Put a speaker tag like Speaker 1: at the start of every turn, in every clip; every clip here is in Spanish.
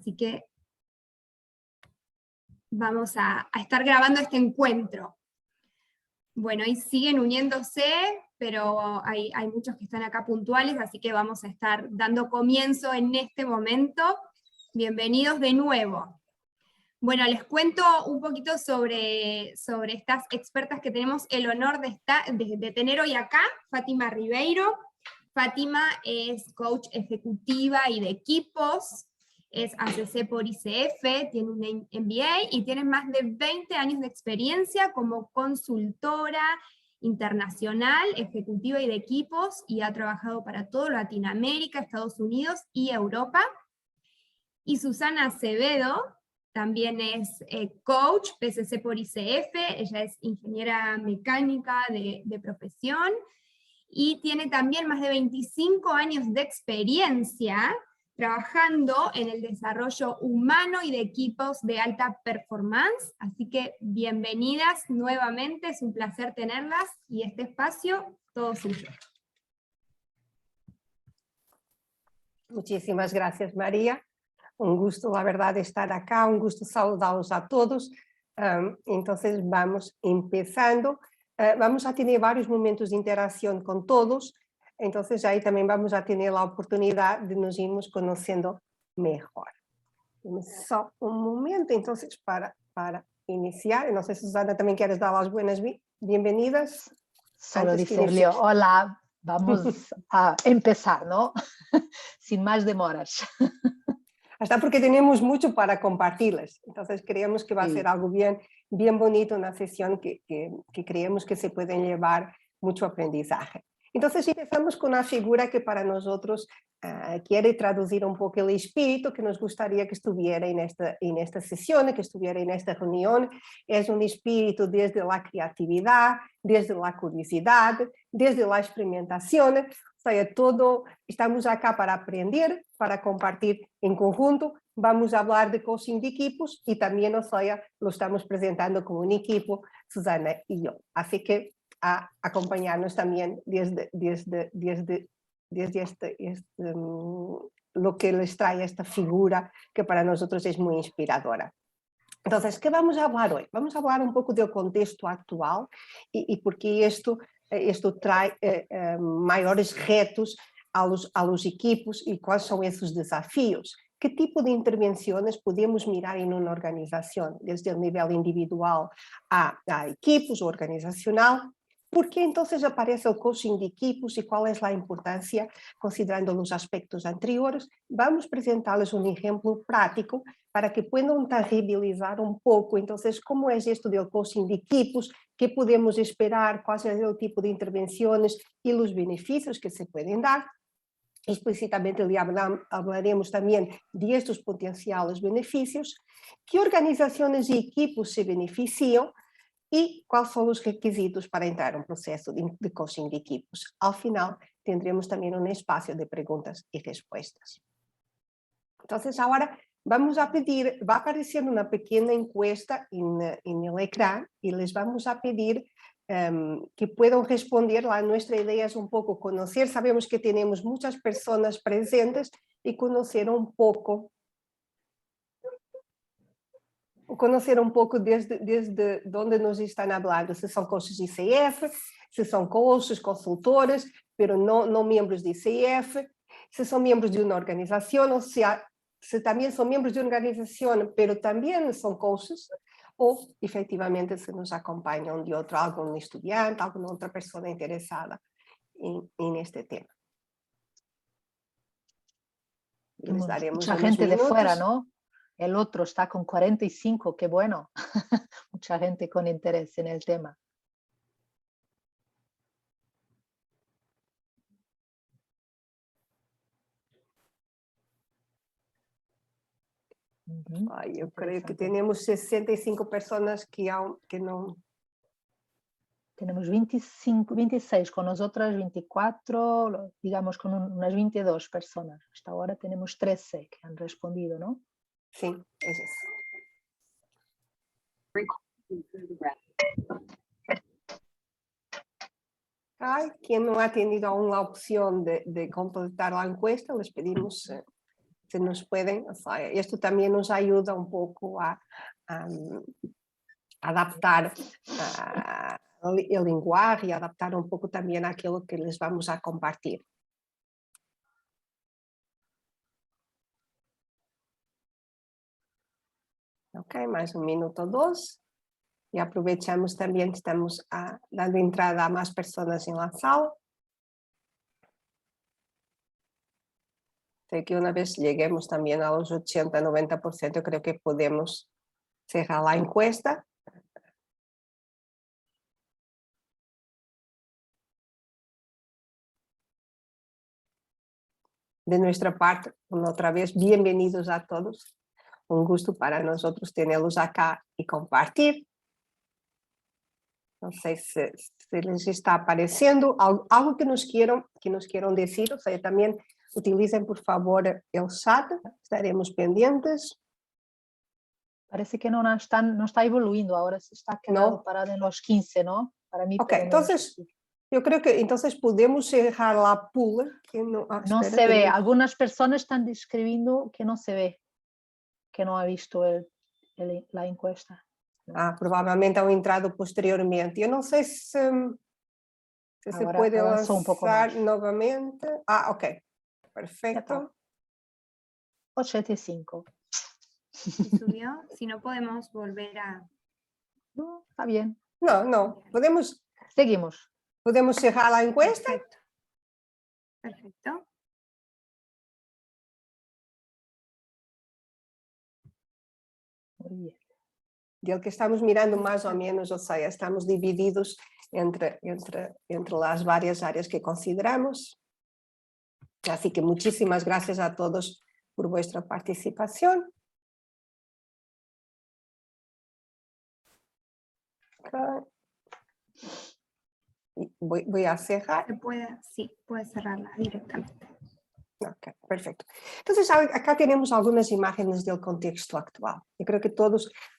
Speaker 1: así que vamos a estar grabando este encuentro. Bueno, ahí siguen uniéndose, pero hay muchos que están acá puntuales, así que vamos a estar dando comienzo en este momento. Bienvenidos de nuevo. Bueno, les cuento un poquito sobre estas expertas que tenemos el honor de tener hoy acá. Fátima Ribeiro. Fátima es coach ejecutiva y de equipos, es ACC por ICF, tiene un MBA y tiene más de 20 años de experiencia como consultora internacional, ejecutiva y de equipos, y ha trabajado para toda Latinoamérica, Estados Unidos y Europa. Y Susana Acevedo también es coach, PCC por ICF, ella es ingeniera mecánica de profesión, y tiene también más de 25 años de experiencia trabajando en el desarrollo humano y de equipos de alta performance, así que bienvenidas nuevamente, es un placer tenerlas, y este espacio, todo suyo.
Speaker 2: Muchísimas gracias, María. Un gusto, la verdad, estar acá, un gusto saludarlos a todos. Entonces vamos empezando. Vamos a tener varios momentos de interacción con todos, entonces ahí también vamos a tener la oportunidad de nos irmos conociendo mejor. Só un momento, entonces, para iniciar. No sé, Susana, ¿también quieres dar las buenas bienvenidas?
Speaker 3: Solo decirle hola, vamos a empezar, ¿no? Sin más demoras.
Speaker 2: Hasta porque tenemos mucho para compartirles, entonces creemos que va a ser algo bien bonito, una sesión que creemos que se pueden llevar mucho aprendizaje. Entonces empezamos con una figura que para nosotros quiere traducir un poco el espíritu que nos gustaría que estuviera en esta sesión, que estuviera en esta reunión. Es un espíritu desde la creatividad, desde la curiosidad, desde la experimentación. O sea, todo, estamos acá para aprender, para compartir en conjunto. Vamos a hablar de coaching de equipos y también, o sea, lo estamos presentando como un equipo, Susana y yo. Así que a acompañarnos también desde lo que les trae esta figura que para nosotros es muy inspiradora. Entonces, ¿qué vamos a hablar hoy? Vamos a hablar un poco del contexto actual y por qué esto trae maiores retos a los equipos y cuáles son esos desafíos. ¿Qué tipo de intervenciones podemos mirar en una organización, desde el nivel individual a equipos o organizacional? ¿Por qué entonces aparece el coaching de equipos y cuál es la importancia considerando los aspectos anteriores? Vamos a presentarles un ejemplo práctico para que puedan tangibilizar un poco, entonces, cómo es esto del coaching de equipos, qué podemos esperar, cuál es el tipo de intervenciones y los beneficios que se pueden dar. Explícitamente hablaremos también de estos potenciales beneficios, qué organizaciones y equipos se benefician y cuáles son los requisitos para entrar en un proceso de coaching de equipos. Al final tendremos también un espacio de preguntas y respuestas. Entonces ahora vamos a pedir, va a aparecer una pequeña encuesta en el ecrán y les vamos a pedir que puedan responder. Nuestra idea es un poco conocer, sabemos que tenemos muchas personas presentes y conocer un poco desde dónde nos están hablando, si son coaches de ICF, si son coaches, consultores, pero no miembros de ICF, si son miembros de una organización, o sea, si también son miembros de una organización, pero también son coaches, o efectivamente se nos acompañan de algún estudiante, alguna otra persona interesada en este tema. Les daremos
Speaker 3: mucha gente de fuera, ¿no? El otro está con 45, qué bueno. Mucha gente con interés en el tema.
Speaker 2: Yo creo que tenemos 65 personas que no...
Speaker 3: Tenemos 26, con nosotras 24, digamos con unas 22 personas. Hasta ahora tenemos 13 que han respondido, ¿no?
Speaker 2: Sí, es eso. Quien no ha tenido aún la opción de completar la encuesta, les pedimos, se nos pueden, o sea, esto también nos ayuda un poco a adaptar el lenguaje y adaptar un poco también a aquello que les vamos a compartir. Ok, más 1 minuto o 2. Y aprovechamos también que estamos dando entrada a más personas en la sala. Sé que una vez lleguemos también a los 80-90%, creo que podemos cerrar la encuesta. De nuestra parte, otra vez, bienvenidos a todos. Un gusto para nosotros tenerlos acá y compartir. No sé si les está apareciendo algo que nos quieran decir. O sea, también utilicen, por favor, el chat. Estaremos pendientes.
Speaker 3: Parece que no está evoluindo, ahora se está quedando parado en los 15, ¿no? Para mí,
Speaker 2: ok, entonces, yo creo que entonces podemos cerrar la pool. Que no espera,
Speaker 3: se ve, algunas personas están describiendo que no se ve, que no ha visto la encuesta.
Speaker 2: ¿No? Probablemente han entrado posteriormente. Yo no sé si se puede lanzar nuevamente. Ok, perfecto.
Speaker 3: 85.
Speaker 1: Subió, si no podemos volver a...
Speaker 3: No, está bien.
Speaker 2: No, podemos...
Speaker 3: Seguimos.
Speaker 2: ¿Podemos cerrar la encuesta?
Speaker 1: Perfecto.
Speaker 3: Muy bien.
Speaker 2: Del que estamos mirando más o menos, o sea, estamos divididos entre las varias áreas que consideramos. Así que muchísimas gracias a todos por vuestra participación. Voy a cerrar.
Speaker 1: Sí, puede cerrarla directamente.
Speaker 2: Ok, perfecto. Entonces, acá tenemos algunas imágenes del contexto actual. Yo creo que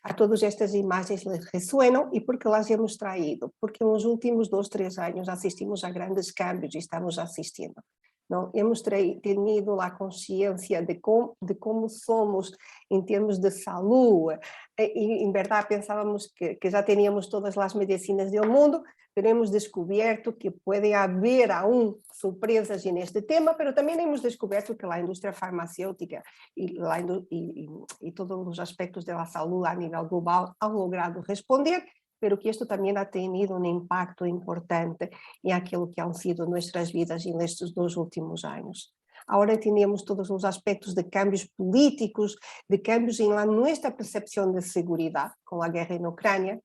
Speaker 2: a todas estas imágenes les resuenan. ¿Y por qué las hemos traído? Porque en los últimos 2-3 años asistimos a grandes cambios y estamos asistiendo. ¿No? Hemos tenido la conciencia de cómo somos en términos de salud. Y en verdad pensábamos que ya teníamos todas las medicinas del mundo, pero hemos descubierto que puede haber aún sorpresas en este tema, pero también hemos descubierto que la industria farmacéutica y todos los aspectos de la salud a nivel global han logrado responder, pero que esto también ha tenido un impacto importante en aquello que han sido nuestras vidas en estos 2 últimos años. Ahora tenemos todos los aspectos de cambios políticos, de cambios en nuestra percepción de seguridad con la guerra en Ucrania.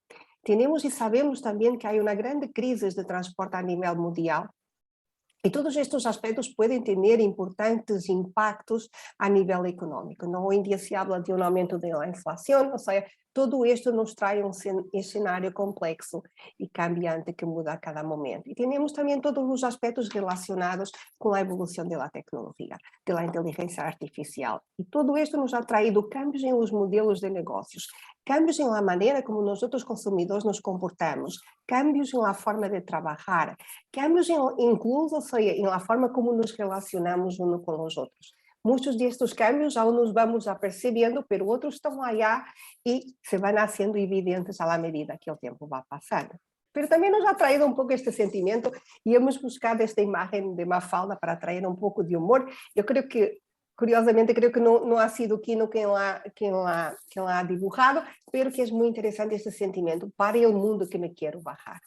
Speaker 2: Tenemos y sabemos también que hay una grande crisis de transporte a nivel mundial. Y todos estos aspectos pueden tener importantes impactos a nivel económico. ¿No? Hoy en día se habla de un aumento de la inflación, o sea, todo esto nos trae un escenario complexo y cambiante que muda a cada momento. Y tenemos también todos los aspectos relacionados con la evolución de la tecnología, de la inteligencia artificial. Y todo esto nos ha traído cambios en los modelos de negocios, cambios en la manera como nosotros consumidores nos comportamos, cambios en la forma de trabajar, cambios incluso en la forma como nos relacionamos unos con los otros. Muchos de estos cambios aún nos vamos apercibiendo, pero otros están allá y se van haciendo evidentes a la medida que el tiempo va pasando. Pero también nos ha traído un poco este sentimiento y hemos buscado esta imagen de Mafalda para traer un poco de humor. Yo creo que, curiosamente, creo que no ha sido Kino quien la ha dibujado, pero que es muy interesante este sentimiento. Para el mundo que me quiero bajar.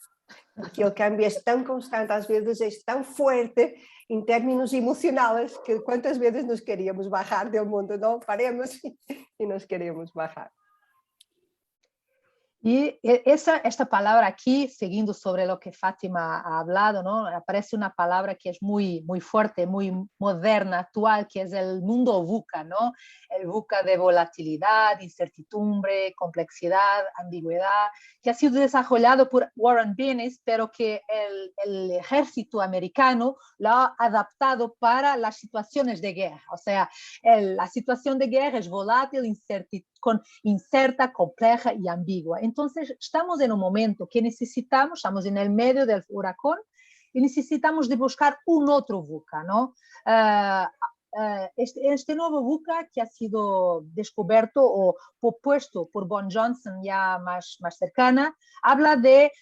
Speaker 2: Porque el cambio es tan constante, a veces es tan fuerte en términos emocionales, que cuántas veces nos queríamos bajar del mundo, no paremos y nos queremos bajar.
Speaker 3: Y esta palabra aquí, siguiendo sobre lo que Fátima ha hablado, ¿no? Aparece una palabra que es muy, muy fuerte, muy moderna, actual, que es el mundo VUCA, ¿no? El VUCA de volatilidad, incertidumbre, complejidad, ambigüedad, que ha sido desarrollado por Warren Bennis, pero que el ejército americano lo ha adaptado para las situaciones de guerra. O sea, la situación de guerra es volátil, incerta, compleja y ambigua. Entonces, estamos en un momento que estamos en el medio del huracán y necesitamos de buscar un otro VUCA, ¿no? este nuevo VUCA que ha sido descubierto o propuesto por Bon Johnson ya más cercana, habla de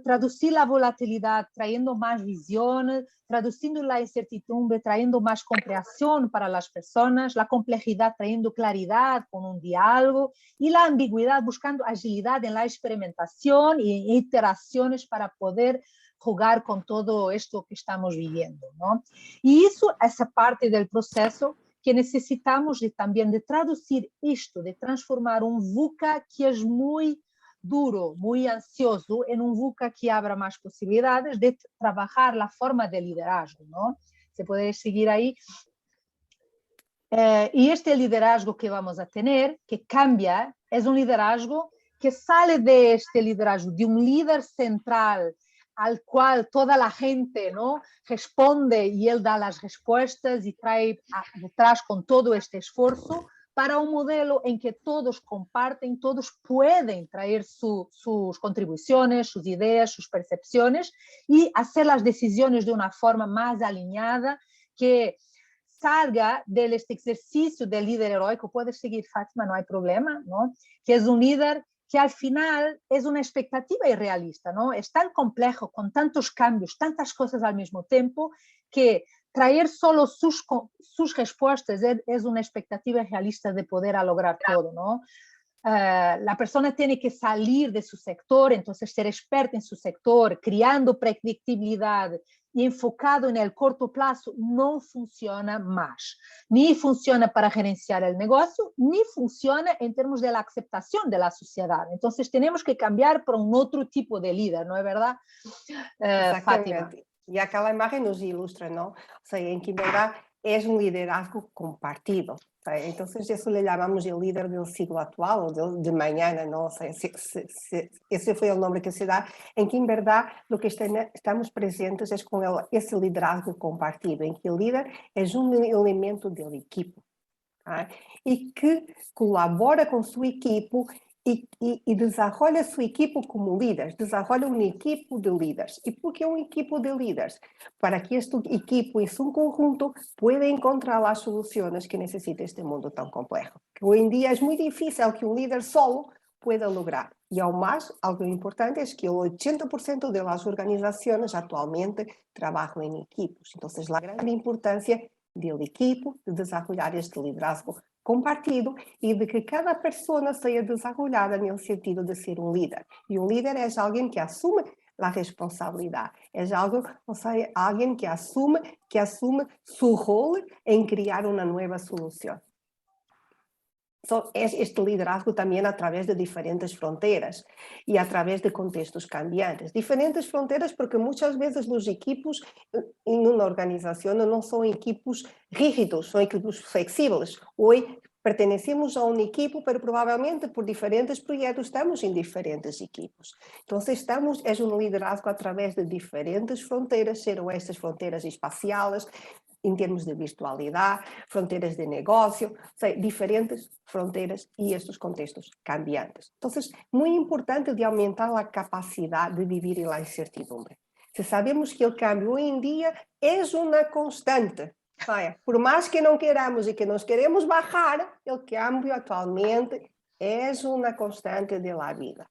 Speaker 3: traducir la volatilidad trayendo más visión, traduciendo la incertidumbre, trayendo más comprensión para las personas, la complejidad trayendo claridad con un diálogo y la ambigüedad buscando agilidad en la experimentación y iteraciones para poder jugar con todo esto que estamos viviendo, ¿no? Y eso, esa parte del proceso que necesitamos también de traducir esto, de transformar un VUCA que es muy duro, muy ansioso, en un VUCA que abra más posibilidades de trabajar la forma de liderazgo, ¿no? Se puede seguir ahí. Y este liderazgo que vamos a tener, que cambia, es un liderazgo que sale de este liderazgo, de un líder central al cual toda la gente, ¿no?, responde y él da las respuestas y trae detrás con todo este esfuerzo, para un modelo en que todos comparten, todos pueden traer sus contribuciones, sus ideas, sus percepciones y hacer las decisiones de una forma más alineada, que salga de este ejercicio del líder heroico. Puedes seguir, Fátima, no hay problema, ¿no? Que es un líder que al final es una expectativa irrealista, ¿no? Es tan complejo, con tantos cambios, tantas cosas al mismo tiempo, que traer solo sus respuestas es una expectativa realista de poder lograr todo, ¿no? La persona tiene que salir de su sector, entonces ser experta en su sector, creando predictibilidad y enfocado en el corto plazo, no funciona más. Ni funciona para gerenciar el negocio, ni funciona en términos de la aceptación de la sociedad. Entonces tenemos que cambiar por un otro tipo de líder, ¿no es verdad, Fátima?
Speaker 2: Y acá la imagen nos ilustra, ¿no? O sea, en que en verdad es un liderazgo compartido. Entonces eso le llamamos el líder del siglo actual o de mañana, ¿no? O sea, ese fue el nombre que se da, en que en verdad lo que estamos presentes es con ese liderazgo compartido, en que el líder es un elemento del equipo, ¿tá? Y que colabora con su equipo y desarrolla su equipo como líderes, desarrolla un equipo de líderes. ¿Y por qué un equipo de líderes? Para que este equipo en su conjunto pueda encontrar las soluciones que necesita este mundo tan complejo. Que hoy en día es muy difícil que un líder solo pueda lograr. Y aún más, algo importante es que el 80% de las organizaciones actualmente trabajan en equipos. Entonces, la gran importancia del equipo, de desarrollar este liderazgo compartido y de que cada persona sea desarrollada en el sentido de ser un líder. Y un líder es alguien que asume la responsabilidad, es algo, o sea, alguien que asume su rol en crear una nueva solución. Es este liderazgo también a través de diferentes fronteras y a través de contextos cambiantes. Diferentes fronteras porque muchas veces los equipos en una organización no son equipos rígidos, son equipos flexibles. Hoy pertenecemos a un equipo, pero probablemente por diferentes proyectos estamos en diferentes equipos. Entonces es un liderazgo a través de diferentes fronteras, serão estas fronteras espaciales, em termos de virtualidade, fronteiras de negócio, ou seja, diferentes fronteiras e estes contextos cambiantes. Então, é muito importante de aumentar a capacidade de viver na incertidumbre. Se sabemos que o cambio hoje em dia é uma constante, por mais que não queramos e que nos queremos bajar, o cambio atualmente é uma constante da vida.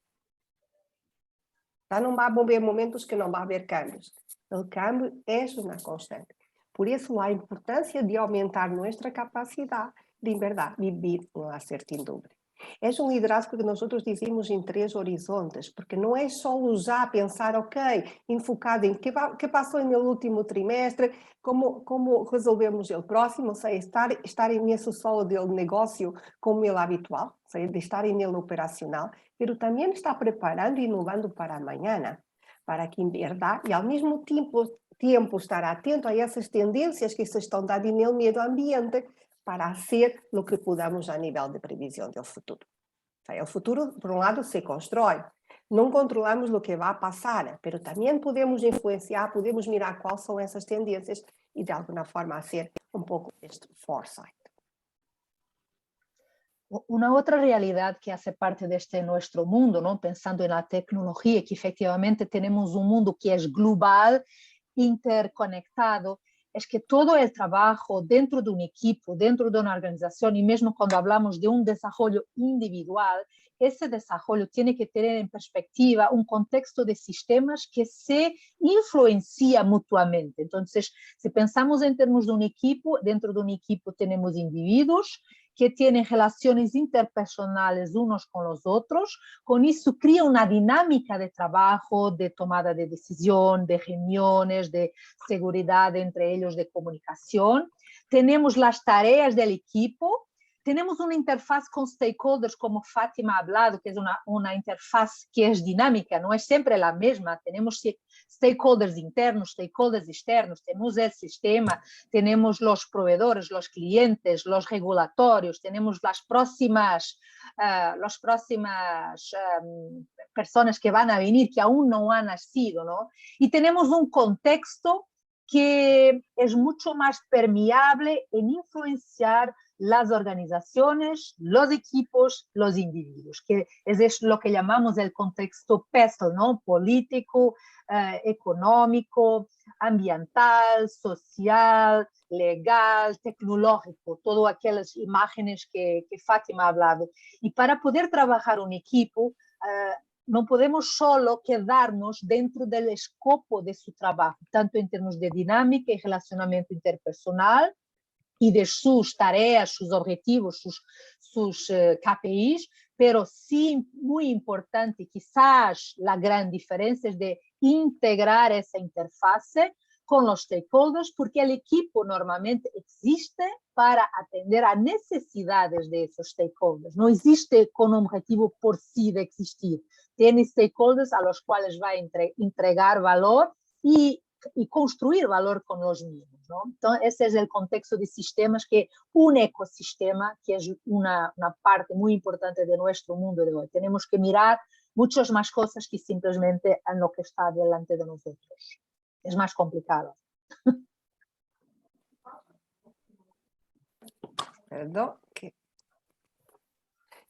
Speaker 2: Não vai haver momentos que não vai haver cambios. O cambio é uma constante. Por isso, a importância de aumentar nossa capacidade de, em verdade, viver na certidumbre. É liderazgo que nós dizemos em 3 horizontes, porque não é só usar, pensar, ok, enfocado em que passou no último trimestre, como resolvemos o próximo, ou seja, estar nesse solo do negócio como o habitual, ou seja, de estar nele operacional, mas também estar preparando e inovando para amanhã, para que, em verdade, e ao mesmo tempo estar atento a essas tendências que se estão dando no meio ambiente para fazer o que podamos a nível de previsão do futuro. O futuro, por um lado, se constrói. Não controlamos o que vai passar, mas também podemos influenciar, podemos mirar quais são essas tendências e, de alguma forma, fazer pouco este foresight.
Speaker 3: Una otra realidad que hace parte de este nuestro mundo, ¿no? Pensando en la tecnología, que efectivamente tenemos un mundo que es global, interconectado, es que todo el trabajo dentro de un equipo, dentro de una organización, y mismo cuando hablamos de un desarrollo individual, ese desarrollo tiene que tener en perspectiva un contexto de sistemas que se influencia mutuamente. Entonces, si pensamos en términos de un equipo, dentro de un equipo tenemos individuos que tienen relaciones interpersonales unos con los otros, con eso crea una dinámica de trabajo, de tomada de decisión, de reuniones, de seguridad entre ellos, de comunicación. Tenemos las tareas del equipo, tenemos una interfaz con stakeholders, como Fátima ha hablado, que es una interfaz que es dinámica, no es siempre la misma. Tenemos stakeholders internos, stakeholders externos, tenemos el sistema, tenemos los proveedores, los clientes, los regulatorios, tenemos las próximas personas que van a venir, que aún no han nacido, ¿no? Y tenemos un contexto que es mucho más permeable en influenciar las organizaciones, los equipos, los individuos, que es lo que llamamos el contexto PESTEL, ¿no? Político, económico, ambiental, social, legal, tecnológico, todas aquellas imágenes que Fátima ha hablado. Y para poder trabajar un equipo, no podemos solo quedarnos dentro del escopo de su trabajo, tanto en términos de dinámica y relacionamiento interpersonal, y de sus tareas, sus objetivos, sus KPIs, pero sí muy importante, quizás la gran diferencia es de integrar esa interfase con los stakeholders, porque el equipo normalmente existe para atender a necesidades de esos stakeholders, no existe con un objetivo por sí de existir, tiene stakeholders a los cuales va a entregar valor y construir valor con los mismos, ¿no? Entonces, ese es el contexto de sistemas, que un ecosistema, que es una parte muy importante de nuestro mundo de hoy. Tenemos que mirar muchas más cosas que simplemente en lo que está delante de nosotros. Es más complicado.
Speaker 2: Perdón.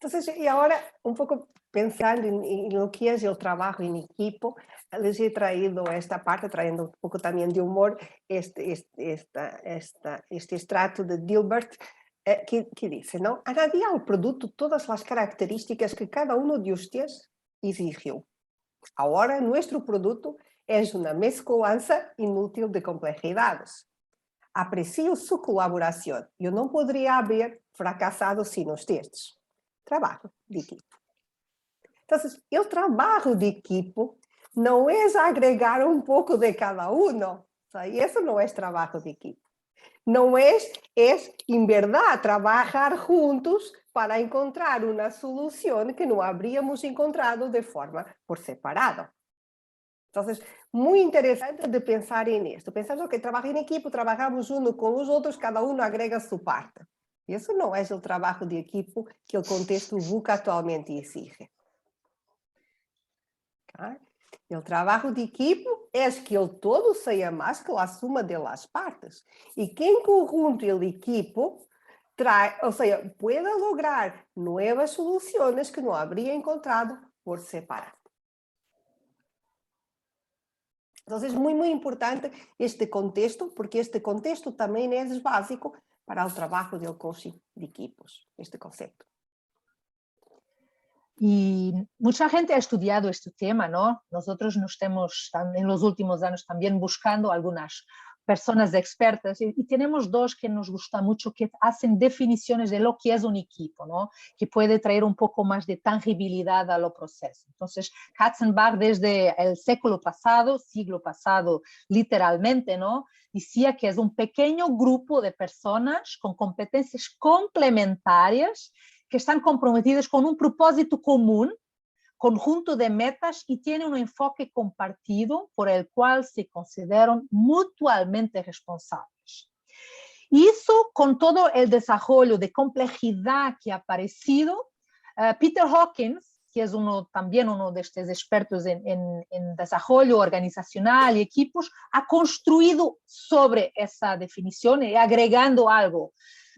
Speaker 2: Entonces, y ahora un poco pensando en lo que es el trabajo en equipo, les he traído esta parte, trayendo un poco también de humor, este extracto de Dilbert, que dice, ¿no? Añadí al producto todas las características que cada uno de ustedes exigió. Ahora nuestro producto es una mezcolanza inútil de complejidades. Aprecio su colaboración. Yo no podría haber fracasado sin ustedes. Trabajo de equipo. Entonces, el trabajo de equipo no es agregar un poco de cada uno. O sea, y eso no es trabajo de equipo. No es en verdad trabajar juntos para encontrar una solución que no habríamos encontrado de forma por separado. Entonces, muy interesante de pensar en esto. Pensando que trabajar en equipo, trabajamos uno con los otros, cada uno agrega su parte. Y eso no es el trabajo de equipo que el contexto VUCA actualmente exige. ¿Okay? El trabajo de equipo es que el todo sea más que la suma de las partes. Y que en conjunto el equipo pueda lograr nuevas soluciones que no habría encontrado por separado. Entonces, es muy, muy importante este contexto, porque este contexto también es básico para el trabajo del coaching de equipos, este concepto.
Speaker 3: Y mucha gente ha estudiado este tema, ¿no? Nosotros nos estamos en los últimos años también buscando algunas personas expertas y tenemos dos que nos gusta mucho, que hacen definiciones de lo que es un equipo, ¿no? Que puede traer un poco más de tangibilidad a los procesos. Entonces, Katzenbach desde el siglo pasado, literalmente, ¿no? Decía que es un pequeño grupo de personas con competencias complementarias que están comprometidas con un propósito común, conjunto de metas, y tienen un enfoque compartido por el cual se consideran mutuamente responsables. Y eso, con todo el desarrollo de complejidad que ha aparecido, Peter Hawkins, que es también uno de estos expertos en desarrollo organizacional y equipos, ha construido sobre esa definición y agregando algo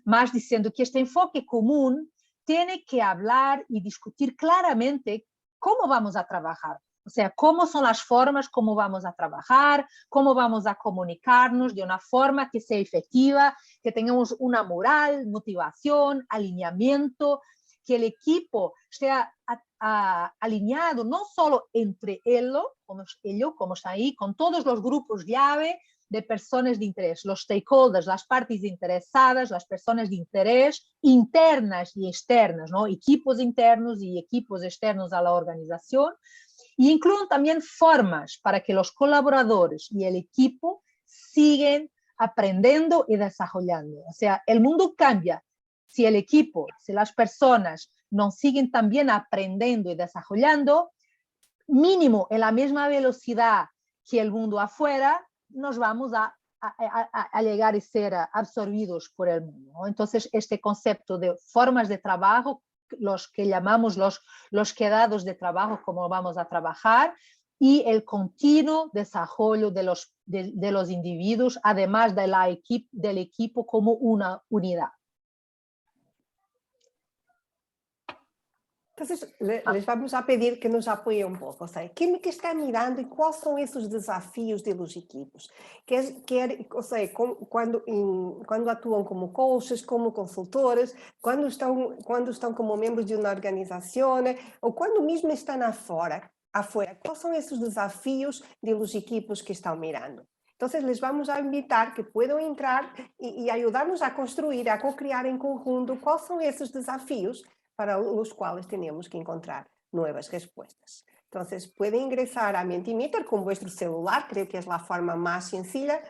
Speaker 3: más, diciendo que este enfoque común tiene que hablar y discutir claramente cómo vamos a trabajar, O sea, cómo son las formas, cómo vamos a trabajar, cómo vamos a comunicarnos de una forma que sea efectiva, que tengamos una moral, motivación, alineamiento, que el equipo sea alineado no solo entre ellos, como está ahí, con todos los grupos llave de personas de interés, los stakeholders, las partes interesadas, las personas de interés internas y externas, ¿no? Equipos internos y equipos externos a la organización, y incluyen también formas para que los colaboradores y el equipo sigan aprendiendo y desarrollando. O sea, el mundo cambia si el equipo, si las personas no siguen también aprendiendo y desarrollando, mínimo en la misma velocidad que el mundo afuera, nos vamos a llegar a ser absorbidos por el mundo, ¿no? Entonces, este concepto de formas de trabajo, los que llamamos los quedados de trabajo, cómo vamos a trabajar, y el continuo desarrollo de los individuos, además del equipo como una unidad.
Speaker 2: Entonces, les vamos a pedir que nos apoiem um pouco. Ou seja, quem que está mirando e quais são esses desafios dos equipos? Ou seja, quando atuam como coaches, como consultores, quando estão como membros de uma organização, ou quando mesmo estão afuera, quais são esses desafios dos equipos que estão mirando? Então, les vamos a invitar que puedan entrar e ajudar-nos a construir, a co-criar em conjunto quais são esses desafios para los cuales tenemos que encontrar nuevas respuestas. Entonces, pueden ingresar a Mentimeter con vuestro celular, creo que es la forma más sencilla,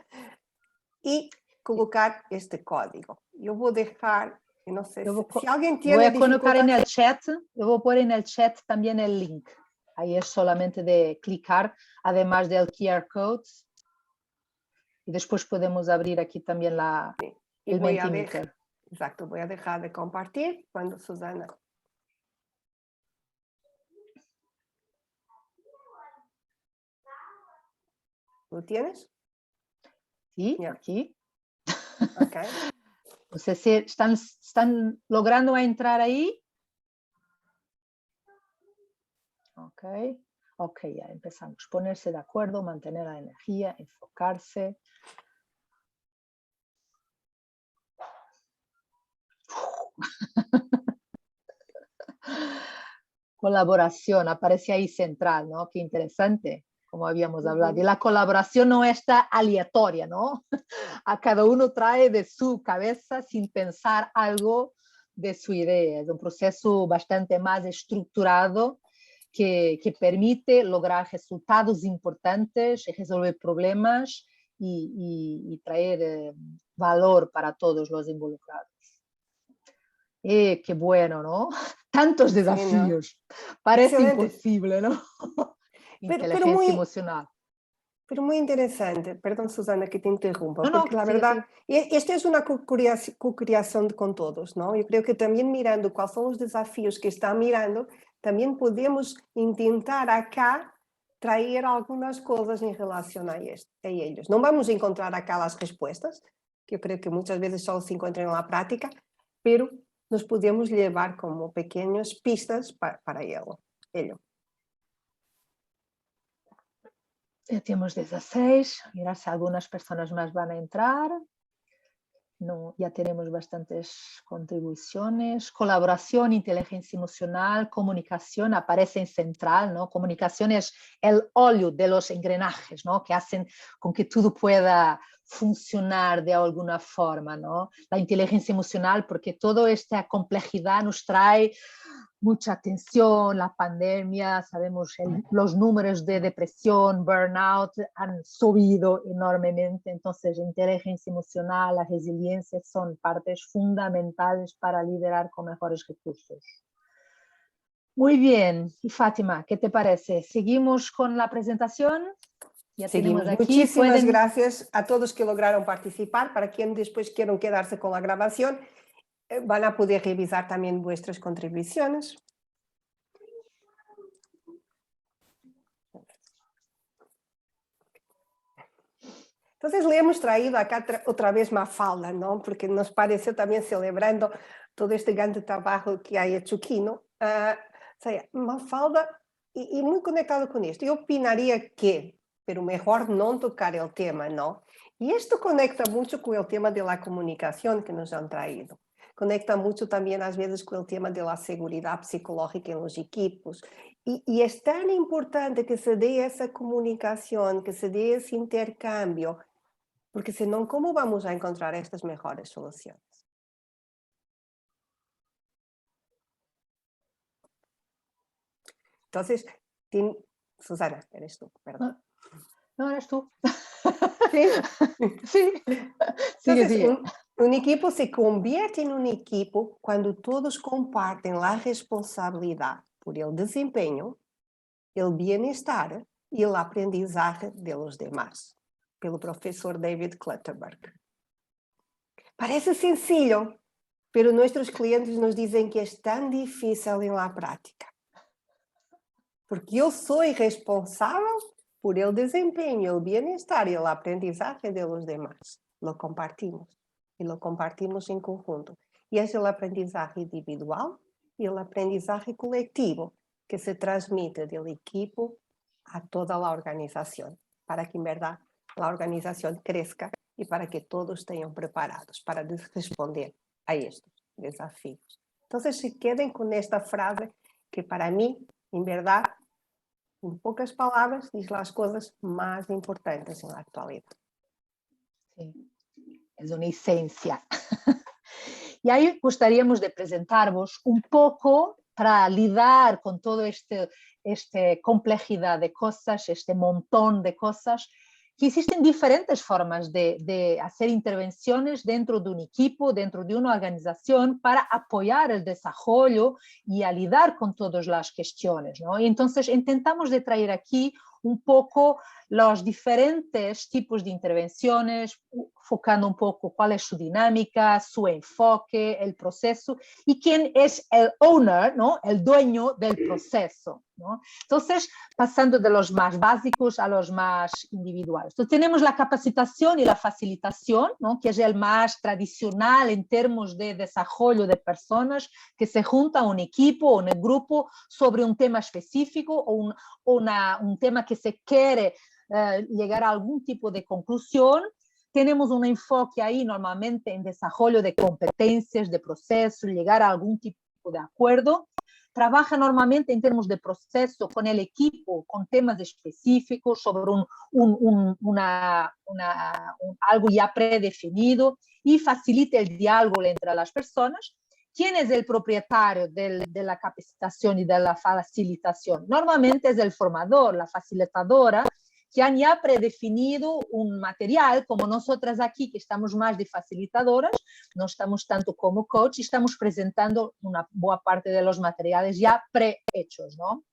Speaker 2: y colocar este código. Yo voy a dejar, no sé si alguien tiene
Speaker 3: voy a colocar en el chat, yo voy a poner en el chat también el link. Ahí es solamente de clicar, además del QR code. Y después podemos abrir aquí también el Mentimeter.
Speaker 2: Exacto, voy a dejar de compartir cuando Susana... ¿Lo tienes?
Speaker 3: Sí, yeah. Aquí.
Speaker 2: Okay.
Speaker 3: No sé si están logrando entrar ahí. Ok, ya empezamos. Ponerse de acuerdo, mantener la energía, enfocarse. Colaboración, aparece ahí central, ¿no? Qué interesante, como habíamos hablado. Y la colaboración no está aleatoria, ¿no? A cada uno trae de su cabeza sin pensar algo de su idea. Es un proceso bastante más estructurado que permite lograr resultados importantes, resolver problemas y traer valor para todos los involucrados. Qué bueno, ¿no? Tantos desafíos. Sí, ¿no? Parece excelente. Imposible, ¿no? Inteligencia emocional.
Speaker 2: Pero muy interesante. Perdón, Susana, que te interrumpa, porque la verdad, esta es una co-creación con todos, ¿no? Yo creo que también mirando cuáles son los desafíos que están mirando, también podemos intentar acá traer algunas cosas en relación a ellos. No vamos a encontrar acá las respuestas, que yo creo que muchas veces solo se encuentran en la práctica, pero nos podemos llevar como pequeñas pistas para ello.
Speaker 3: Ya tenemos 16, mirar si algunas personas más van a entrar. No, ya tenemos bastantes contribuciones. Colaboración, inteligencia emocional, comunicación aparece en central, ¿no? Comunicación es el óleo de los engranajes, ¿no? Que hacen con que todo pueda funcionar de alguna forma, ¿no? La inteligencia emocional, porque toda esta complejidad nos trae mucha tensión, la pandemia, sabemos los números de depresión, burnout han subido enormemente, entonces la inteligencia emocional, la resiliencia son partes fundamentales para liderar con mejores recursos. Muy bien, y Fátima, ¿qué te parece? ¿Seguimos con la presentación?
Speaker 2: Ya seguimos. Aquí, muchísimas gracias a todos que lograron participar. Para quienes después quieran quedarse con la grabación, van a poder revisar también vuestras contribuciones. Entonces le hemos traído acá otra vez Mafalda, ¿no? Porque nos pareció también celebrando todo este gran trabajo que ha hecho aquí, ¿no? O sea, Mafalda y muy conectado con esto, yo opinaría que, pero mejor no tocar el tema, ¿no? Y esto conecta mucho con el tema de la comunicación que nos han traído. Conecta mucho también a veces con el tema de la seguridad psicológica en los equipos. Y es tan importante que se dé esa comunicación, que se dé ese intercambio, porque si no, ¿cómo vamos a encontrar estas mejores soluciones? Entonces, Susana, eres tú, perdón.
Speaker 3: No, eres tú.
Speaker 2: Sí.
Speaker 3: Sí.
Speaker 2: Entonces,
Speaker 3: Sigue.
Speaker 2: un equipo se convierte en un equipo cuando todos comparten la responsabilidad por el desempeño, el bienestar y el aprendizaje de los demás, pelo profesor David Clutterberg. Parece sencillo, pero nuestros clientes nos dicen que es tan difícil en la práctica. Porque yo soy responsable por el desempeño, el bienestar y el aprendizaje de los demás. Lo compartimos y lo compartimos en conjunto. Y es el aprendizaje individual y el aprendizaje colectivo que se transmite del equipo a toda la organización, para que en verdad la organización crezca y para que todos estén preparados para responder a estos desafíos. Entonces, se queden con esta frase que para mí, en verdad, en pocas palabras, dice las cosas más importantes en la actualidad.
Speaker 3: Sí, es una esencia. Y ahí gustaríamos de presentarvos un poco para lidar con toda esta complejidad de cosas, este montón de cosas, que existen diferentes formas de hacer intervenciones dentro de un equipo, dentro de una organización, para apoyar el desarrollo y a lidar con todas las cuestiones, ¿no? Y entonces intentamos de traer aquí un poco los diferentes tipos de intervenciones, enfocando un poco cuál es su dinámica, su enfoque, el proceso y quién es el owner, ¿no? El dueño del proceso, ¿no? Entonces, pasando de los más básicos a los más individuales. Entonces, tenemos la capacitación y la facilitación, ¿no? Que es el más tradicional en términos de desarrollo de personas que se juntan a un equipo o un grupo sobre un tema específico o un tema que se quiere llegar a algún tipo de conclusión. Tenemos un enfoque ahí normalmente en desarrollo de competencias, de procesos, llegar a algún tipo de acuerdo. Trabaja normalmente en términos de proceso con el equipo, con temas específicos sobre algo ya predefinido y facilita el diálogo entre las personas. ¿Quién es el propietario de la capacitación y de la facilitación? Normalmente es el formador, la facilitadora, que han ya predefinido un material, como nosotras aquí, que estamos más de facilitadoras, no estamos tanto como coach, y estamos presentando una buena parte de los materiales ya prehechos, ¿no?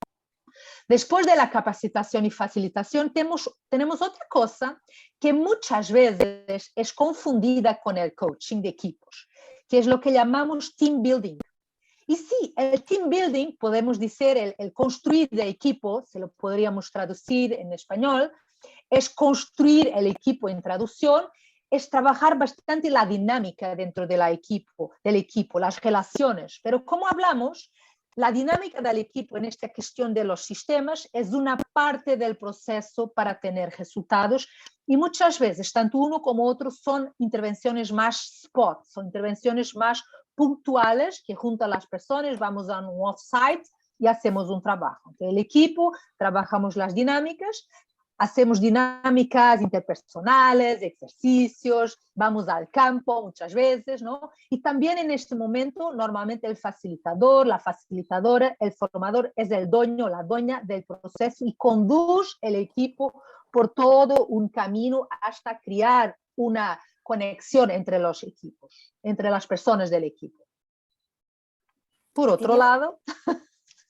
Speaker 3: Después de la capacitación y facilitación, tenemos otra cosa que muchas veces es confundida con el coaching de equipos, que es lo que llamamos team building. Y sí, el team building, podemos decir, el construir de equipo, se lo podríamos traducir en español, es construir el equipo en traducción, es trabajar bastante la dinámica dentro del equipo, las relaciones. Pero como hablamos, la dinámica del equipo en esta cuestión de los sistemas es una parte del proceso para tener resultados y muchas veces, tanto uno como otro, son intervenciones más spot, son intervenciones más puntuales que junto a las personas vamos a un off-site y hacemos un trabajo. El equipo, trabajamos las dinámicas, hacemos dinámicas interpersonales, ejercicios, vamos al campo muchas veces, ¿no? Y también en este momento, normalmente el facilitador, la facilitadora, el formador es el dueño, la dueña del proceso y conduce el equipo por todo un camino hasta crear una conexión entre los equipos, entre las personas del equipo. Por otro lado...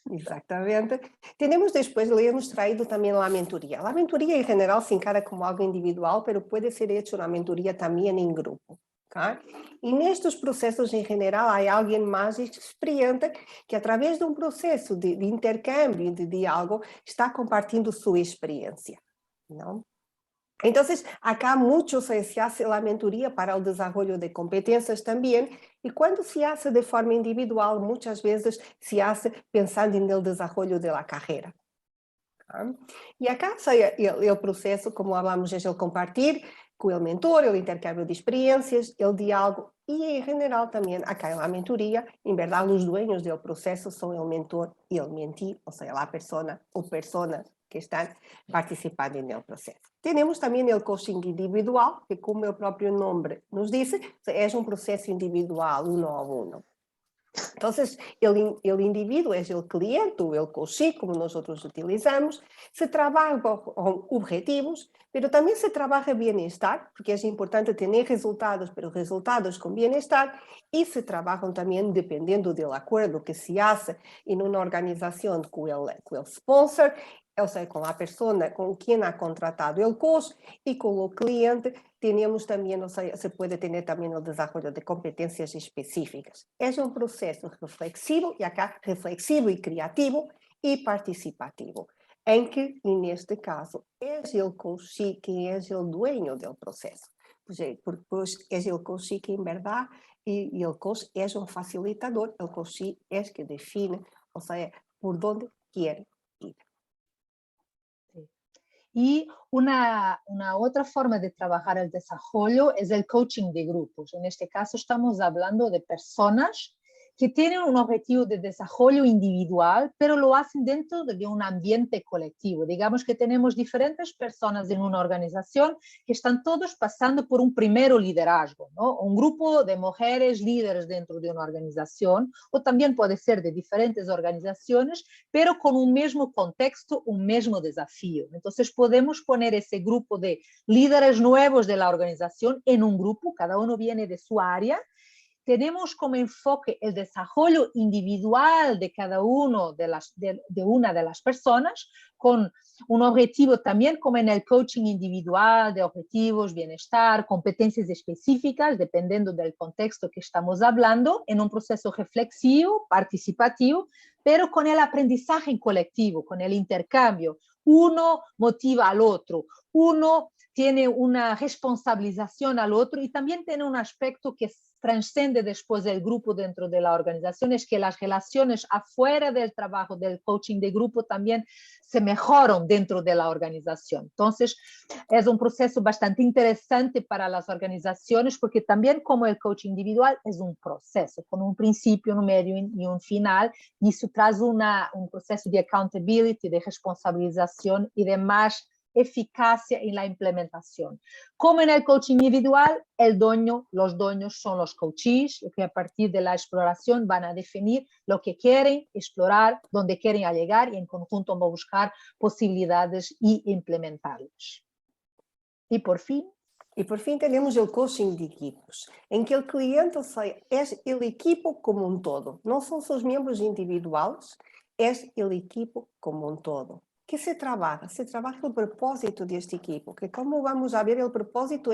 Speaker 2: Exactamente. Tenemos después, le hemos traído también la mentoría. La mentoría en general se encara como algo individual, pero puede ser hecho una mentoría también en grupo. ¿Okay? Y en estos procesos en general hay alguien más experiente que a través de un proceso de intercambio, de diálogo, está compartiendo su experiencia, ¿no? Entonces, acá mucho se hace la mentoría para el desarrollo de competencias también, y cuando se hace de forma individual, muchas veces se hace pensando en el desarrollo de la carrera. E acá sai o processo, como falamos, é o compartilhar com o mentor, o intercâmbio de experiências, o diálogo e, em geral, também acá a mentoria. Em verdade, os dueños do processo são o mentor e o mentee, ou seja, a persona ou persona que estão participando no processo. Temos também o coaching individual, que, como o próprio nome nos diz, é um processo individual, uno a uno. Entonces, el individuo es el cliente o el coachee, como nosotros utilizamos, se trabaja con objetivos, pero también se trabaja bienestar, porque es importante tener resultados, pero resultados con bienestar, y se trabajan también dependiendo del acuerdo que se hace en una organización con el sponsor, o sea, con la persona con quien ha contratado el coach y con el cliente. Tenemos también, o sea, se puede tener también el desarrollo de competencias específicas. Es un proceso reflexivo, y acá reflexivo y creativo y participativo, en que, en este caso, es el coachee que es el dueño del proceso. Pues es el coachee que en verdad, y el coach es un facilitador, el coachee es que define, o sea, por dónde quiere ir.
Speaker 3: Y una otra forma de trabajar el desarrollo es el coaching de grupos. En este caso estamos hablando de personas que tienen un objetivo de desarrollo individual, pero lo hacen dentro de un ambiente colectivo. Digamos que tenemos diferentes personas en una organización que están todos pasando por un primero liderazgo, ¿no? Un grupo de mujeres líderes dentro de una organización, o también puede ser de diferentes organizaciones, pero con un mismo contexto, un mismo desafío. Entonces podemos poner ese grupo de líderes nuevos de la organización en un grupo, cada uno viene de su área. Tenemos como enfoque el desarrollo individual de cada uno de una de las personas, con un objetivo también como en el coaching individual de objetivos, bienestar, competencias específicas, dependiendo del contexto que estamos hablando, en un proceso reflexivo, participativo, pero con el aprendizaje en colectivo, con el intercambio. Uno motiva al otro, uno tiene una responsabilización al otro, y también tiene un aspecto que transcende después del grupo dentro de la organización, es que las relaciones afuera del trabajo del coaching de grupo también se mejoran dentro de la organización. Entonces, es un proceso bastante interesante para las organizaciones, porque también, como el coaching individual, es un proceso con un principio, un medio y un final, y eso trae un proceso de accountability, de responsabilización y de más eficacia en la implementación. Como en el coaching individual, los dueños son los coaches, que a partir de la exploración van a definir lo que quieren explorar, dónde quieren llegar, y en conjunto van a buscar posibilidades y implementarlas. Y por fin
Speaker 2: tenemos el coaching de equipos, en que el cliente es el equipo como un todo, no son sus miembros individuales, es el equipo como un todo. Que se trabaja? Se trabaja o propósito deste equipo, que, como vamos a ver, o propósito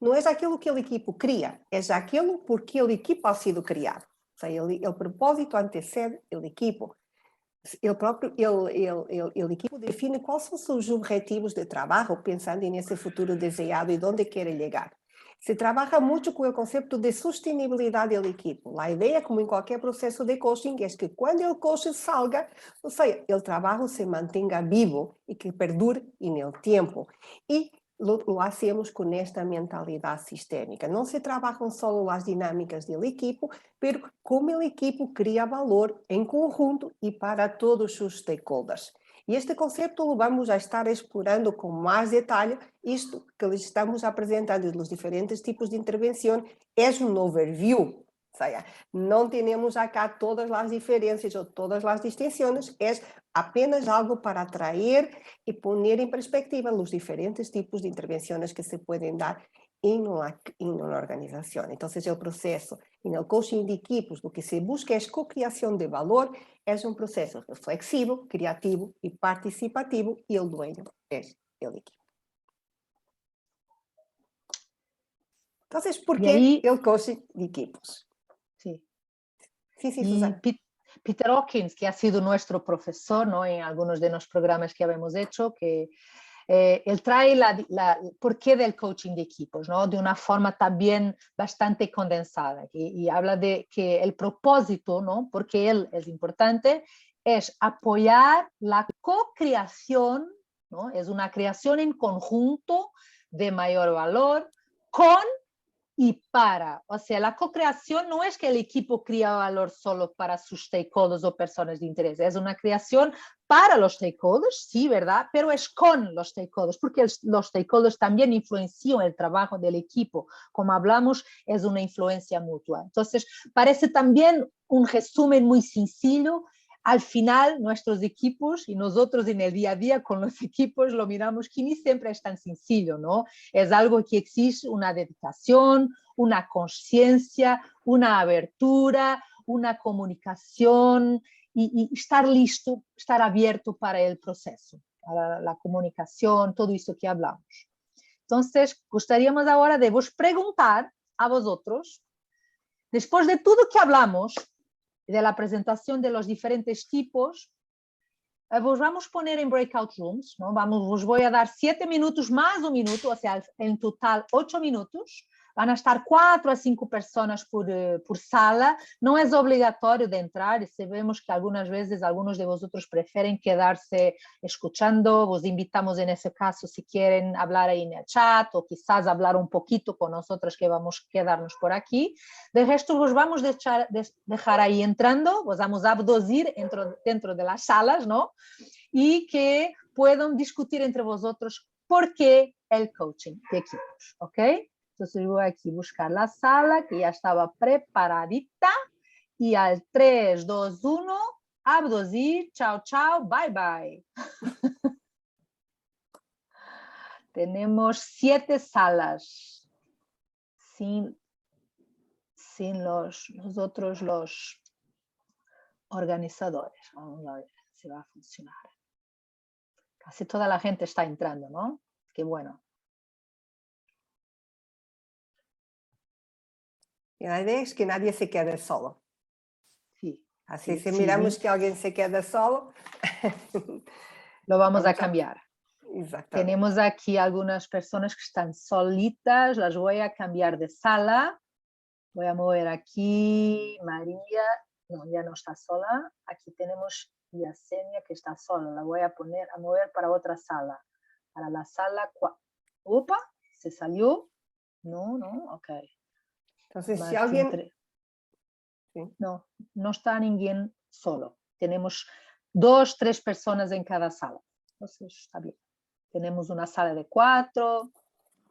Speaker 2: não é aquilo que o equipo cria, é aquilo por que o equipo ha sido criado. O seja, o propósito antecede o equipo. O equipo define quais são seus objetivos de trabalho, pensando nesse futuro desejado e onde quer chegar. Se trabalha muito com o conceito de sustentabilidade do equipo. A ideia, como em qualquer processo de coaching, é que quando o coach salga, ou seja, o trabalho se mantenha vivo e que perdure no tempo. E lo hacemos com esta mentalidade sistémica. Não se trabalham só as dinâmicas do equipo, mas como o equipo cria valor em conjunto e para todos os stakeholders. E este conceito lo vamos a estar explorando com mais detalhe. Isto que lhes estamos apresentando dos diferentes tipos de intervenção é um overview. O seja, não temos acá todas as diferenças ou todas as distinções, é apenas algo para atrair e poner em perspectiva os diferentes tipos de intervenções que se podem dar em uma organização. Então, o processo no coaching de equipos, o que se busca é co-criação de valor, é um processo reflexivo, criativo e participativo, e o dueño é o equipo. Então, ¿por qué el coaching de equipos?
Speaker 3: Sí.
Speaker 2: Sí, Susana.
Speaker 3: Peter Hawkins, que ha sido nuestro profesor, ¿no?, en algunos de los programas que habíamos hecho, que él trae por qué del coaching de equipos, ¿no? De una forma también bastante condensada, y habla de que el propósito, ¿no? Porque él es importante, es apoyar la co-creación, ¿no? Es una creación en conjunto de mayor valor con y para. O sea, la co-creación no es que el equipo crea valor solo para sus stakeholders o personas de interés, es una creación para los stakeholders, sí, ¿verdad? Pero es con los stakeholders, porque los stakeholders también influencian el trabajo del equipo. Como hablamos, es una influencia mutua. Entonces, parece también un resumen muy sencillo. Al final, nuestros equipos y nosotros en el día a día con los equipos lo miramos que ni siempre es tan sencillo, ¿no? Es algo que exige una dedicación, una conciencia, una abertura, una comunicación y estar listo, estar abierto para el proceso, para la comunicación, todo eso que hablamos. Entonces, gustaríamos ahora de vos preguntar a vosotros, después de todo que hablamos, de la presentación de los diferentes tipos, vos vamos a poner en breakout rooms, ¿no? Vos voy a dar 7 minutos más un minuto, o sea, en total 8 minutos. Van a estar 4 a 5 personas por sala. No es obligatorio de entrar. Sabemos que algunas veces algunos de vosotros prefieren quedarse escuchando. Os invitamos en ese caso, si quieren, hablar ahí en el chat o quizás hablar un poquito con nosotros que vamos a quedarnos por aquí. De resto, os vamos a dejar ahí entrando, os vamos a abducir dentro de las salas, ¿no? Y que puedan discutir entre vosotros por qué el coaching de equipos, ¿ok? Entonces voy aquí a buscar la sala que ya estaba preparadita y al 3, 2, 1, abducir, chao, chao, bye, bye. Tenemos 7 salas sin nosotros los organizadores. Vamos a ver si va a funcionar. Casi toda la gente está entrando, ¿no? Qué bueno.
Speaker 2: Y la idea es que nadie se quede solo.
Speaker 3: Sí.
Speaker 2: Así
Speaker 3: sí,
Speaker 2: si
Speaker 3: sí,
Speaker 2: miramos
Speaker 3: sí.
Speaker 2: que alguien se queda solo,
Speaker 3: lo vamos a cambiar.
Speaker 2: Exactamente.
Speaker 3: Tenemos aquí algunas personas que están solitas, las voy a cambiar de sala. Voy a mover aquí María, no, ya no está sola. Aquí tenemos Yesenia que está sola, la voy a mover para otra sala. Para la sala 4. Opa, se salió. No, ok.
Speaker 2: Entonces,
Speaker 3: Martín,
Speaker 2: si alguien... Sí.
Speaker 3: No está ninguém solo. Tenemos 2, 3 personas en cada sala. Entonces, está bien. Tenemos una sala de 4,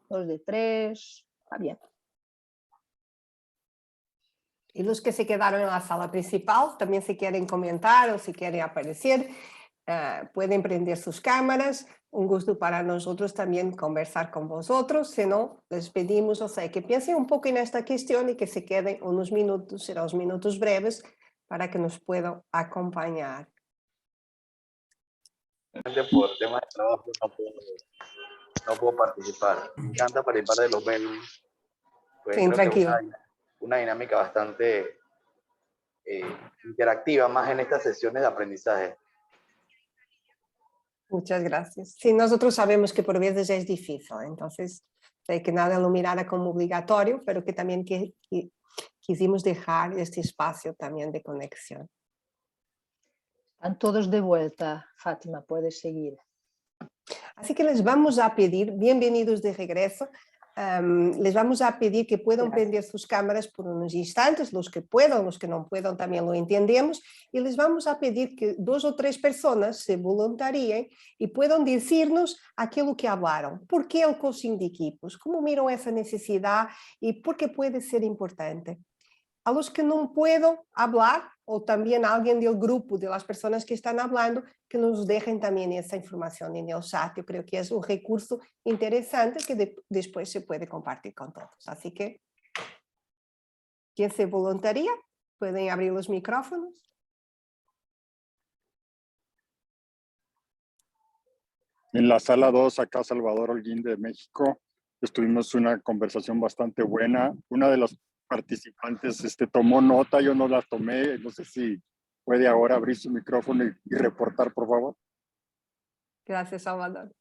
Speaker 3: 2 de 3, está bien.
Speaker 2: Y los que se quedaron en la sala principal, también si quieren comentar o si quieren aparecer, pueden prender sus cámaras. Un gusto para nosotros también conversar con vosotros. Si no, les pedimos, o sea, que piensen un poco en esta cuestión y que se queden unos minutos, serán unos minutos breves, para que nos puedan acompañar.
Speaker 4: Por temas de trabajo no puedo participar. Me encanta participar de los menús. Pues
Speaker 2: Sí,
Speaker 4: creo
Speaker 2: tranquilo.
Speaker 4: que una dinámica bastante interactiva más en estas sesiones de aprendizaje.
Speaker 2: Muchas gracias. Sí, nosotros sabemos que por veces es difícil, entonces que nada lo mirara como obligatorio, pero que también quisimos dejar este espacio también de conexión.
Speaker 3: Están todos de vuelta, Fátima, puedes seguir.
Speaker 2: Así que les vamos a pedir, bienvenidos de regreso, les vamos a pedir que puedan prender sus cámaras por unos instantes, los que puedan, los que no puedan también lo entendemos, y les vamos a pedir que 2 o 3 personas se voluntarien y puedan decirnos aquello que hablaron. ¿Por qué el coaching de equipos? ¿Cómo miran esa necesidad y por qué puede ser importante? A los que no puedo hablar, o también a alguien del grupo de las personas que están hablando, que nos dejen también esa información en el chat. Yo creo que es un recurso interesante que después se puede compartir con todos. Así que, ¿quién se voluntaría? Pueden abrir los micrófonos.
Speaker 5: En la sala 2, acá Salvador Holguín de México, tuvimos una conversación bastante buena. Una de las participantes tomó nota, yo no la tomé, no sé si puede ahora abrir su micrófono y reportar, por favor.
Speaker 2: Gracias, Salvador.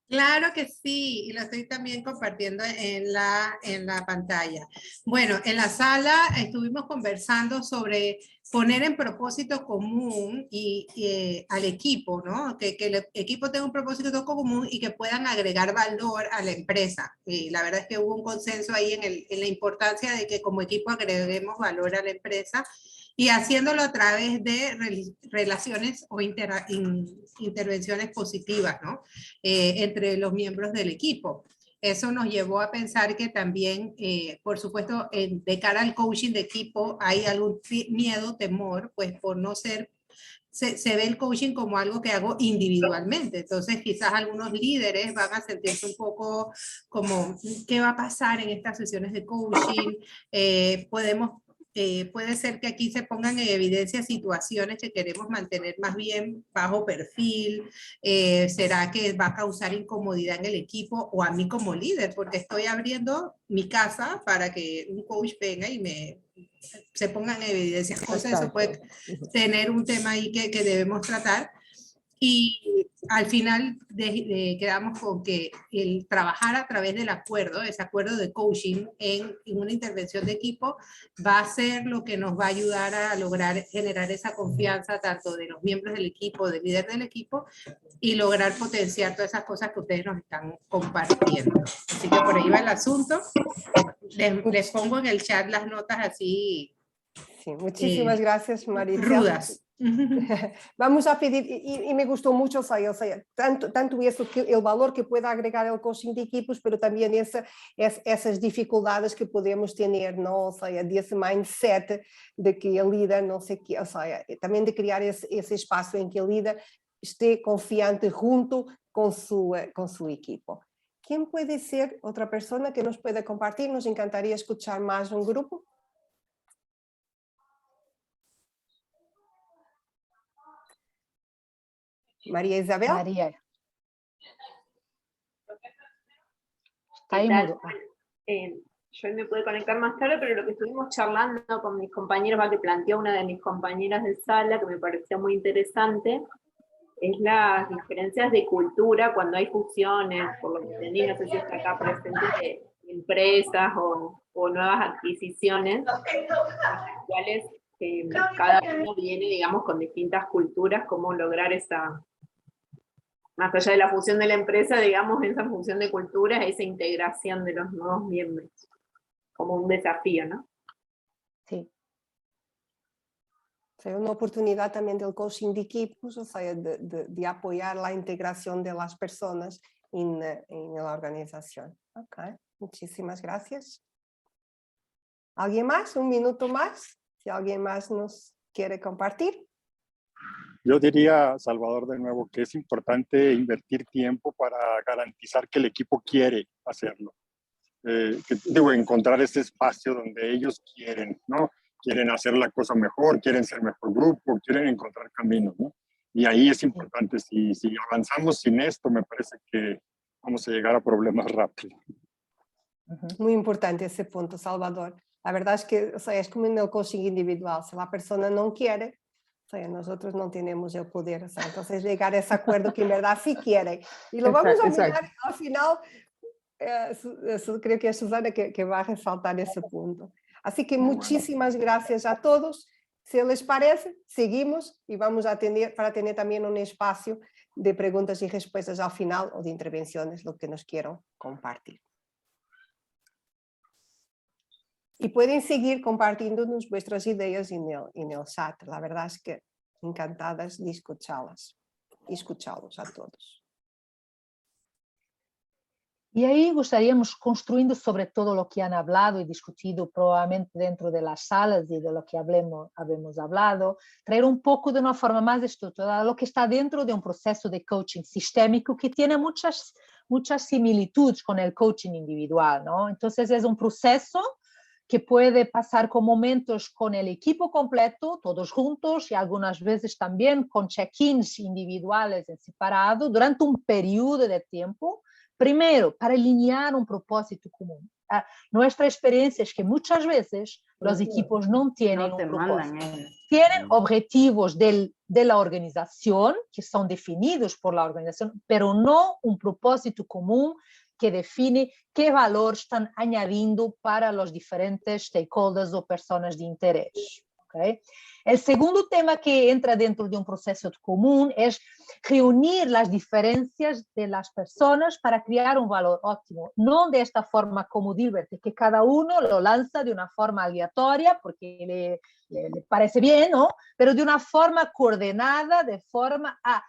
Speaker 6: Claro que sí, y lo estoy también compartiendo en la pantalla. Bueno, en la sala estuvimos conversando sobre poner en propósito común al equipo, ¿no? Que el equipo tenga un propósito común y que puedan agregar valor a la empresa. Y la verdad es que hubo un consenso ahí en la importancia de que como equipo agreguemos valor a la empresa y haciéndolo a través de relaciones o intervenciones positivas, ¿no? Entre los miembros del equipo. Eso nos llevó a pensar que también, por supuesto, de cara al coaching de equipo hay algún miedo, temor, pues por no ser, se ve el coaching como algo que hago individualmente. Entonces quizás algunos líderes van a sentirse un poco como, ¿qué va a pasar en estas sesiones de coaching? Puede ser que aquí se pongan en evidencia situaciones que queremos mantener más bien bajo perfil. ¿Será que va a causar incomodidad en el equipo o a mí como líder? Porque estoy abriendo mi casa para que un coach venga y se pongan en evidencia cosas. Eso puede tener un tema ahí que debemos tratar. Y al final quedamos con que el trabajar a través del acuerdo, ese acuerdo de coaching en una intervención de equipo, va a ser lo que nos va a ayudar a lograr generar esa confianza tanto de los miembros del equipo, del líder del equipo, y lograr potenciar todas esas cosas que ustedes nos están compartiendo. Así que por ahí va el asunto. Les pongo en el chat las notas así.
Speaker 2: Sí, muchísimas gracias, Maritza.
Speaker 6: Rudas.
Speaker 2: Vamos a pedir, y me gustó mucho, o sea, tanto eso, el valor que puede agregar el coaching de equipos, pero también esas dificultades que podemos tener, ¿no? O sea, de ese mindset de que el líder, no sé qué, o sea, también de crear ese espacio en que el líder esté confiante junto con su equipo. ¿Quién puede ser otra persona que nos pueda compartir? Nos encantaría escuchar más un grupo. María Isabel.
Speaker 3: María. Está ahí mudo.
Speaker 7: Yo me pude conectar más tarde, pero lo que estuvimos charlando con mis compañeros, que planteó una de mis compañeras de sala, que me pareció muy interesante, es las diferencias de cultura cuando hay fusiones, por lo que entendí, no sé si está acá presente, de empresas o nuevas adquisiciones, las cuales cada uno viene, digamos, con distintas culturas, cómo lograr esa, más allá de la fusión de la empresa, digamos, esa fusión de culturas, esa integración de los nuevos miembros, como un desafío, ¿no?
Speaker 3: Sí.
Speaker 2: O sea, una oportunidad también del coaching de equipos, o sea, de apoyar la integración de las personas en la organización. Ok, muchísimas gracias. ¿Alguien más? Un minuto más, si alguien más nos quiere compartir.
Speaker 5: Yo diría, Salvador, de nuevo, que es importante invertir tiempo para garantizar que el equipo quiere hacerlo. Encontrar ese espacio donde ellos quieren, ¿no? Quieren hacer la cosa mejor, quieren ser mejor grupo, quieren encontrar caminos, ¿no? Y ahí es importante, si avanzamos sin esto, me parece que vamos a llegar a problemas rápido.
Speaker 2: Muy importante ese punto, Salvador. La verdad es que, o sea, es como en el coaching individual, si la persona no quiere, o sea, nosotros no tenemos el poder, o sea, entonces llegar a ese acuerdo que en verdad sí quiere. Y lo vamos a mirar al final, creo que es Susana que va a resaltar ese punto. Así que muchísimas gracias a todos. Si les parece, seguimos y vamos a tener también un espacio de preguntas y respuestas al final o de intervenciones, lo que nos quieran compartir. Y pueden seguir compartiéndonos vuestras ideas en el chat. La verdad es que encantadas de escucharlos a todos.
Speaker 3: Y ahí gustaríamos, construyendo sobre todo lo que han hablado y discutido probablemente dentro de las salas y de lo que habemos hablado, traer un poco de una forma más estructurada lo que está dentro de un proceso de coaching sistémico que tiene muchas similitudes con el coaching individual, ¿no? Entonces es un proceso que puede pasar con momentos con el equipo completo, todos juntos, y algunas veces también con check-ins individuales en separado durante un periodo de tiempo. Primero, para alinear un propósito común. nuestra experiencia es que muchas veces los equipos no tienen un propósito. Tienen objetivos de la organización que son definidos por la organización, pero no un propósito común que define qué valor están añadiendo para los diferentes stakeholders o personas de interés. ¿Okay? El segundo tema que entra dentro de un proceso común es reunir las diferencias de las personas para crear un valor óptimo, no de esta forma como Dilbert, que cada uno lo lanza de una forma aleatoria porque le parece bien, ¿no? Pero de una forma coordinada, de forma a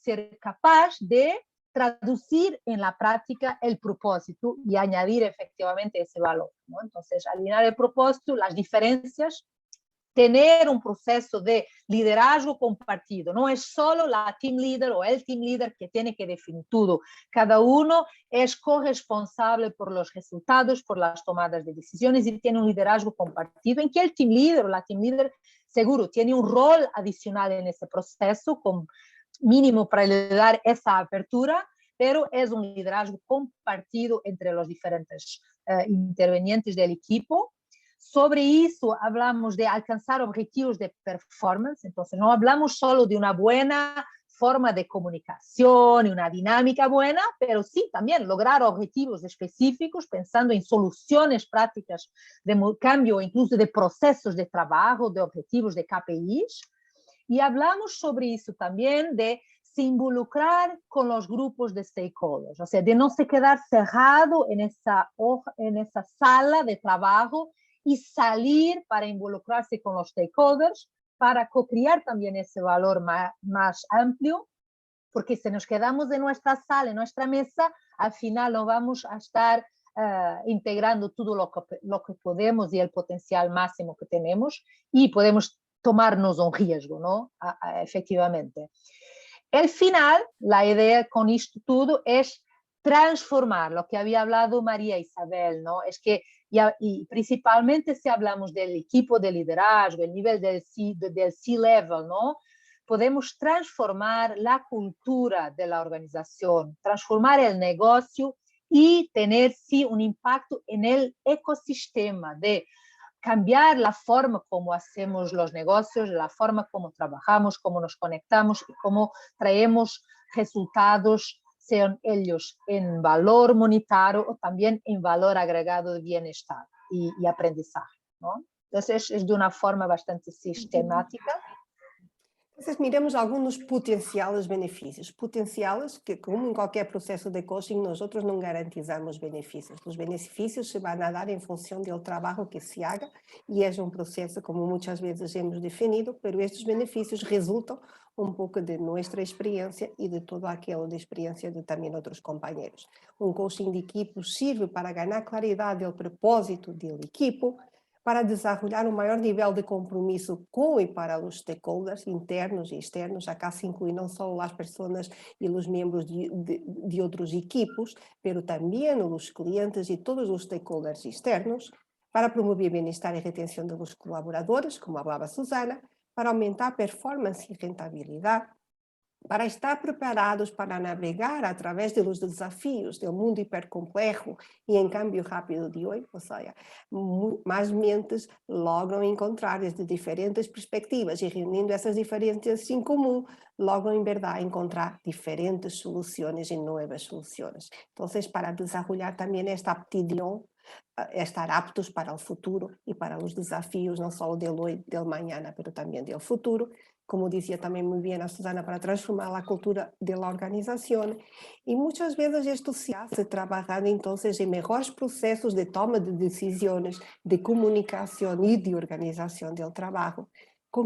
Speaker 3: ser capaz de traducir en la práctica el propósito y añadir efectivamente ese valor, ¿no? Entonces, alinear el propósito, las diferencias, tener un proceso de liderazgo compartido. No es solo la team leader o el team leader que tiene que definir todo. Cada uno es corresponsable por los resultados, por las tomadas de decisiones y tiene un liderazgo compartido en que el team leader o la team leader seguro tiene un rol adicional en ese proceso con mínimo para le dar esa apertura, pero es un liderazgo compartido entre los diferentes intervenientes del equipo. Sobre eso hablamos de alcanzar objetivos de performance, entonces no hablamos solo de una buena forma de comunicación y una dinámica buena, pero sí también lograr objetivos específicos pensando en soluciones prácticas de cambio, incluso de procesos de trabajo, de objetivos de KPIs. Y hablamos sobre eso también de se involucrar con los grupos de stakeholders, o sea, de no se quedar cerrado en esa sala de trabajo y salir para involucrarse con los stakeholders, para co-crear también ese valor más amplio, porque si nos quedamos en nuestra sala, en nuestra mesa, al final no vamos a estar integrando todo lo que podemos y el potencial máximo que tenemos y podemos tomarnos un riesgo, ¿no? Efectivamente. El final, la idea con esto todo es transformar lo que había hablado María Isabel, ¿no? Es que, y principalmente si hablamos del equipo de liderazgo, el nivel del C-level, ¿no? Podemos transformar la cultura de la organización, transformar el negocio y tener, sí, un impacto en el ecosistema de cambiar la forma como hacemos los negocios, la forma como trabajamos, cómo nos conectamos y cómo traemos resultados, sean ellos en valor monetario o también en valor agregado de bienestar y aprendizaje, ¿no? Entonces es de una forma bastante sistemática.
Speaker 2: Entonces, miremos algunos potenciales beneficios. Potenciales que, como en cualquier proceso de coaching, nosotros no garantizamos beneficios. Los beneficios se van a dar en función del trabajo que se haga y es un proceso, como muchas veces hemos definido, pero estos beneficios resultan un poco de nuestra experiencia y de todo aquello de experiencia de también otros compañeros. Un coaching de equipo sirve para ganar claridad del propósito del equipo, para desarrollar un mayor nivel de compromiso con y para los stakeholders internos y externos. Acá se incluyen no solo las personas y los miembros de otros equipos, pero también los clientes y todos los stakeholders externos, para promover bienestar y retención de los colaboradores, como hablaba Susana, para aumentar performance y rentabilidad, para estar preparados para navegar a través de los desafíos del mundo hipercomplejo y en cambio rápido de hoy, o sea, más mentes logran encontrar desde diferentes perspectivas y reuniendo esas diferencias en común, logran en verdad encontrar diferentes soluciones y nuevas soluciones. Entonces, para desarrollar también esta aptitud, estar aptos para el futuro y para los desafíos no solo del hoy, del mañana, pero también del futuro, como decía también muy bien a Susana, para transformar la cultura de la organización. Y muchas veces esto se hace trabajando entonces en mejores procesos de toma de decisiones, de comunicación y de organización del trabajo,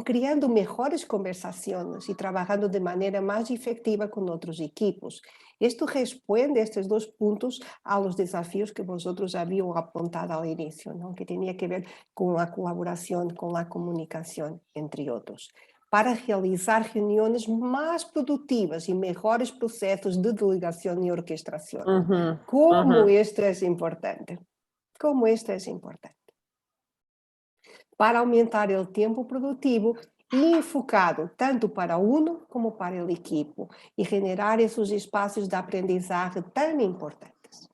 Speaker 2: creando mejores conversaciones y trabajando de manera más efectiva con otros equipos. Esto responde, estos dos puntos, a los desafíos que vosotros habíais apuntado al inicio, ¿no? Que tenía que ver con la colaboración, con la comunicación, entre otros, para realizar reuniones más productivas y mejores procesos de delegación y orquestación. Como esto es importante. Como esto es importante. Para aumentar el tiempo productivo y enfocado tanto para uno como para el equipo y generar esos espacios de aprendizaje tan importantes.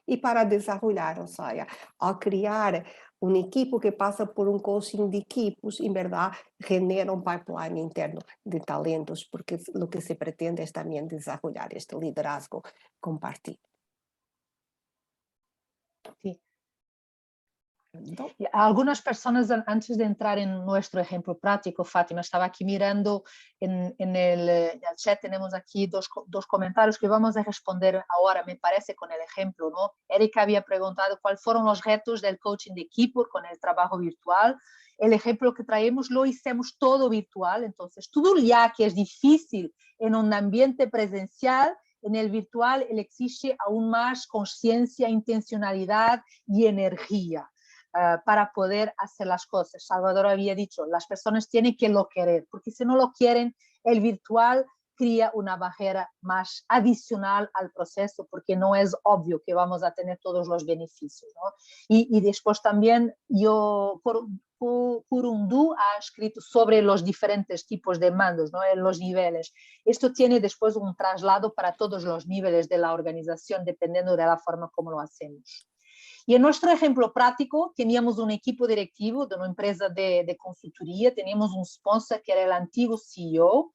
Speaker 2: y para desarrollar, o sea, al crear un equipo que pasa por un coaching de equipos, en verdad genera un pipeline interno de talentos, porque lo que se pretende es también desarrollar este liderazgo compartido.
Speaker 3: Sí.
Speaker 2: ¿No?
Speaker 3: Algunas personas, antes de entrar en nuestro ejemplo práctico, Fátima, estaba aquí mirando en el chat, tenemos aquí dos comentarios que vamos a responder ahora, me parece, con el ejemplo, ¿no? Erika había preguntado cuáles fueron los retos del coaching de equipo con el trabajo virtual. El ejemplo que traemos lo hicimos todo virtual, entonces todo ya que es difícil en un ambiente presencial, en el virtual él exige aún más conciencia, intencionalidad y energía. Para poder hacer las cosas. Salvador había dicho, las personas tienen que lo querer, porque si no lo quieren, el virtual crea una barrera más adicional al proceso, porque no es obvio que vamos a tener todos los beneficios, ¿no? Y después también Kurundu ha escrito sobre los diferentes tipos de mandos, ¿no? En los niveles. Esto tiene después un traslado para todos los niveles de la organización, dependiendo de la forma como lo hacemos. Y en nuestro ejemplo práctico, teníamos un equipo directivo de una empresa de consultoría, teníamos un sponsor que era el antiguo CEO,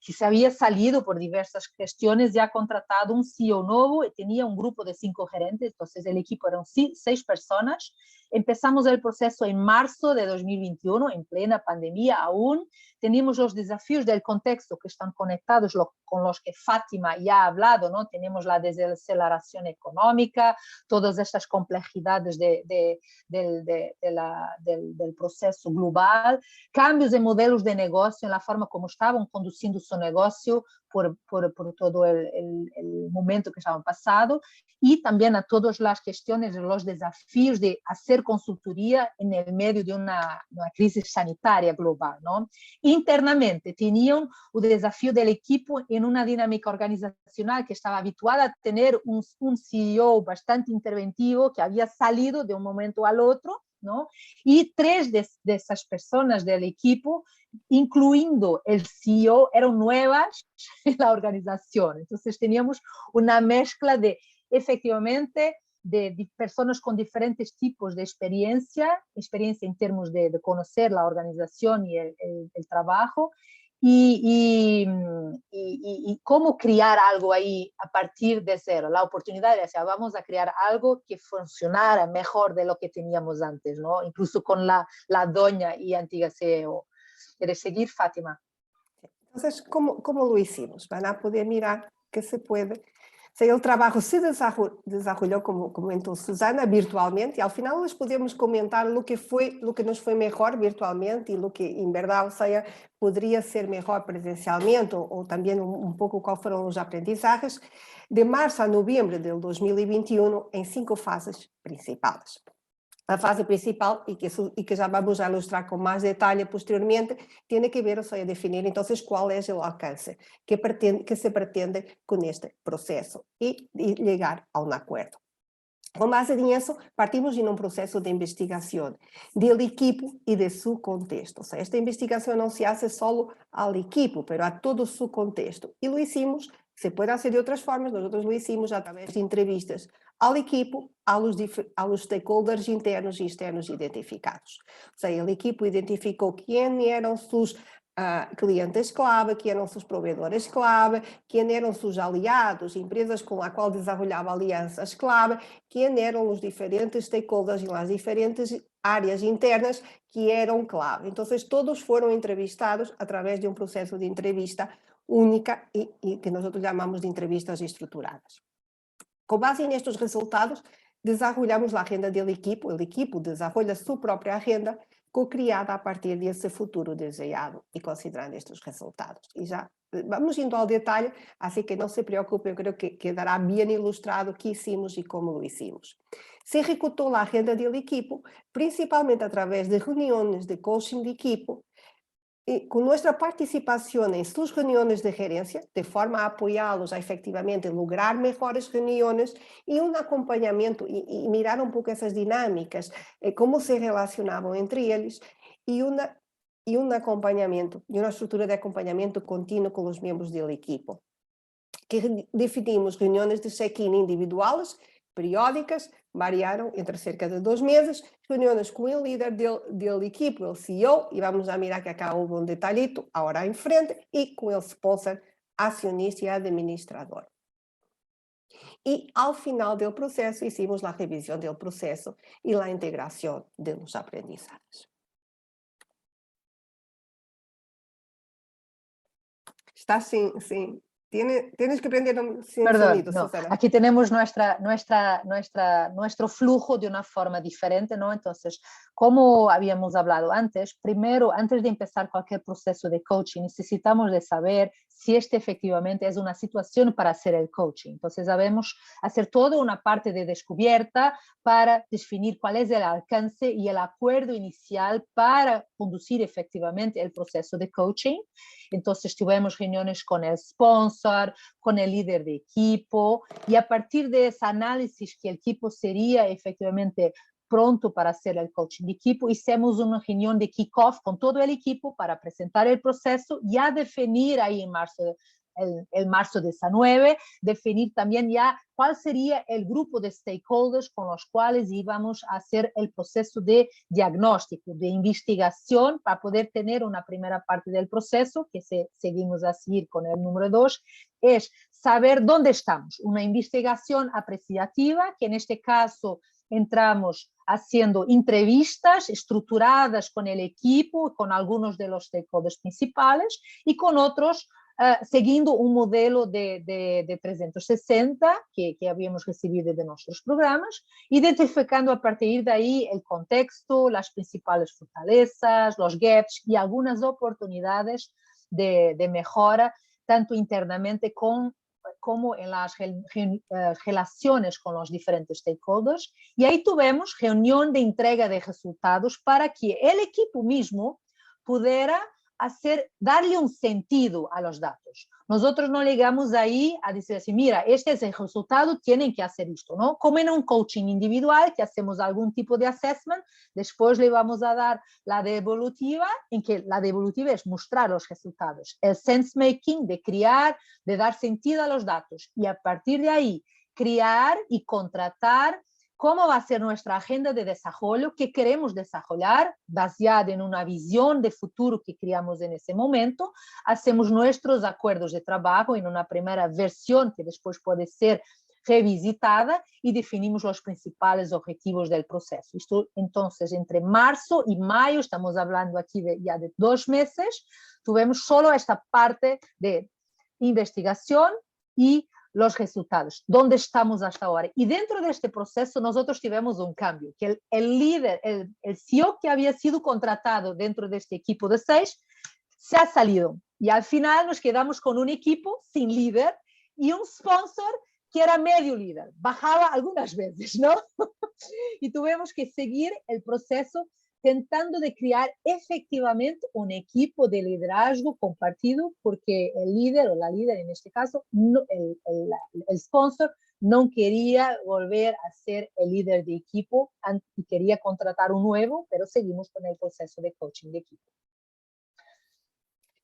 Speaker 3: que se había salido por diversas cuestiones, ya ha contratado un CEO nuevo y tenía un grupo de 5 gerentes, entonces el equipo eran 6 personas. Empezamos el proceso en marzo de 2021, en plena pandemia aún. Tenemos los desafíos del contexto que están conectados con los que Fátima ya ha hablado, ¿no? Tenemos la desaceleración económica, todas estas complejidades del proceso global, cambios en modelos de negocio, en la forma como estaban conduciendo su negocio por todo el momento que estaban pasando, y también a todas las cuestiones, los desafíos de hacer consultoría en el medio de una crisis sanitaria global, ¿no? Internamente tenían el desafío del equipo en una dinámica organizacional que estaba habituada a tener un CEO bastante interventivo que había salido de un momento al otro, ¿no? Y 3 de esas personas del equipo, incluyendo el CEO, eran nuevas en la organización. Entonces teníamos una mezcla de, efectivamente, de personas con diferentes tipos de experiencia en términos de conocer la organización y el trabajo, y cómo crear algo ahí a partir de cero, la oportunidad de decir, vamos a crear algo que funcionara mejor de lo que teníamos antes, ¿no? Incluso con la doña y antigua CEO. ¿Quieres seguir, Fátima?
Speaker 2: Entonces, ¿cómo lo hicimos? Van a poder mirar que se puede. O sea, el trabajo se desarrolló, como comentó Susana, virtualmente, y al final les podemos comentar lo que nos fue mejor virtualmente y lo que en verdad, o sea, podría ser mejor presencialmente, o también un poco cuáles fueron los aprendizajes, de marzo a noviembre del 2021 en 5 fases principales. A fase principal, y que ya vamos a ilustrar con más detalle posteriormente, tiene que ver, o sea, definir entonces cuál es el alcance que se pretende con este proceso y llegar a un acuerdo. Con base en eso, partimos en un proceso de investigación del equipo y de su contexto. O sea, esta investigación no se hace solo al equipo, pero a todo su contexto. Y lo hicimos, se puede hacer de otras formas, nosotros lo hicimos a través de entrevistas al equipo, a los stakeholders internos y externos identificados. O sea, el equipo identificó quién eran sus clientes clave, quién eran sus proveedores clave, quién eran sus aliados, empresas con las cuales desarrollaba alianzas clave, quién eran los diferentes stakeholders en las diferentes áreas internas que eran clave. Entonces, todos fueron entrevistados a través de un proceso de entrevista única y que nosotros llamamos de entrevistas estruturadas. Con base en estos resultados, desarrollamos la agenda del equipo. El equipo desarrolla su propia agenda co-criada a partir de ese futuro deseado y considerando estos resultados. Y ya vamos indo al detalle, así que no se preocupe, yo creo que quedará bien ilustrado qué hicimos y cómo lo hicimos. Se ejecutó la agenda del equipo, principalmente a través de reuniones de coaching de equipo, y con nuestra participación en sus reuniones de gerencia, de forma a apoyarlos a efectivamente lograr mejores reuniones y un acompañamiento y mirar un poco esas dinámicas, cómo se relacionaban entre ellos y un acompañamiento, y una estructura de acompañamiento continuo con los miembros del equipo. Que definimos reuniones de check-in individuales periódicas, variaron entre cerca de 2 meses, reuniones con el líder del equipo, el CEO, y vamos a mirar que acá hubo un detallito ahora en frente, y con el sponsor, accionista y administrador. Y al final del proceso hicimos la revisión del proceso y la integración de los aprendizajes. Está sin tienes que prender sin
Speaker 3: Perdón,
Speaker 2: sonido,
Speaker 3: no.
Speaker 2: Susana.
Speaker 3: Aquí tenemos nuestro flujo de una forma diferente, ¿no? Entonces, como habíamos hablado antes, primero, antes de empezar cualquier proceso de coaching, necesitamos de saber si efectivamente es una situación para hacer el coaching. Entonces, debemos hacer toda una parte de descubierta para definir cuál es el alcance y el acuerdo inicial para conducir efectivamente el proceso de coaching. Entonces, tuvimos reuniones con el sponsor, con el líder de equipo, y a partir de ese análisis que el equipo sería efectivamente pronto para hacer el coaching de equipo, hicimos una reunión de kick-off con todo el equipo para presentar el proceso, ya definir ahí en marzo, el marzo 19, definir también ya cuál sería el grupo de stakeholders con los cuales íbamos a hacer el proceso de diagnóstico, de investigación, para poder tener una primera parte del proceso, que seguimos a seguir con el número 2, es saber dónde estamos. Una investigación apreciativa, que en este caso entramos haciendo entrevistas estructuradas con el equipo, con algunos de los stakeholders principales, y con otros siguiendo un modelo de 360 que habíamos recibido de nuestros programas, identificando a partir de ahí el contexto, las principales fortalezas, los gaps y algunas oportunidades de mejora, tanto internamente como en las relaciones con los diferentes stakeholders. Y ahí tuvimos reunión de entrega de resultados para que el equipo mismo pudiera darle un sentido a los datos. Nosotros no llegamos ahí a decir así, mira, este es el resultado, tienen que hacer esto, ¿no? Como en un coaching individual, que hacemos algún tipo de assessment, después le vamos a dar la devolutiva, en que la devolutiva es mostrar los resultados, el sense making, de crear, de dar sentido a los datos, y a partir de ahí, crear y contratar cómo va a ser nuestra agenda de desarrollo, qué queremos desarrollar, baseada en una visión de futuro que creamos en ese momento. Hacemos nuestros acuerdos de trabajo en una primera versión que después puede ser revisitada, y definimos los principales objetivos del proceso. Esto, entonces, entre marzo y mayo, estamos hablando aquí ya de 2 meses, tuvimos solo esta parte de investigación y los resultados, dónde estamos hasta ahora. Y dentro de este proceso nosotros tivemos un cambio, que el líder, el CEO que había sido contratado dentro de este equipo de 6, se ha salido. Y al final nos quedamos con un equipo sin líder y un sponsor que era medio líder. Bajaba algunas veces, ¿no? Y tuvimos que seguir el proceso tentando de crear efectivamente un equipo de liderazgo compartido, porque el líder o la líder en este caso, no, el sponsor, no quería volver a ser el líder de equipo y quería contratar un nuevo, pero seguimos con el proceso de coaching de equipo.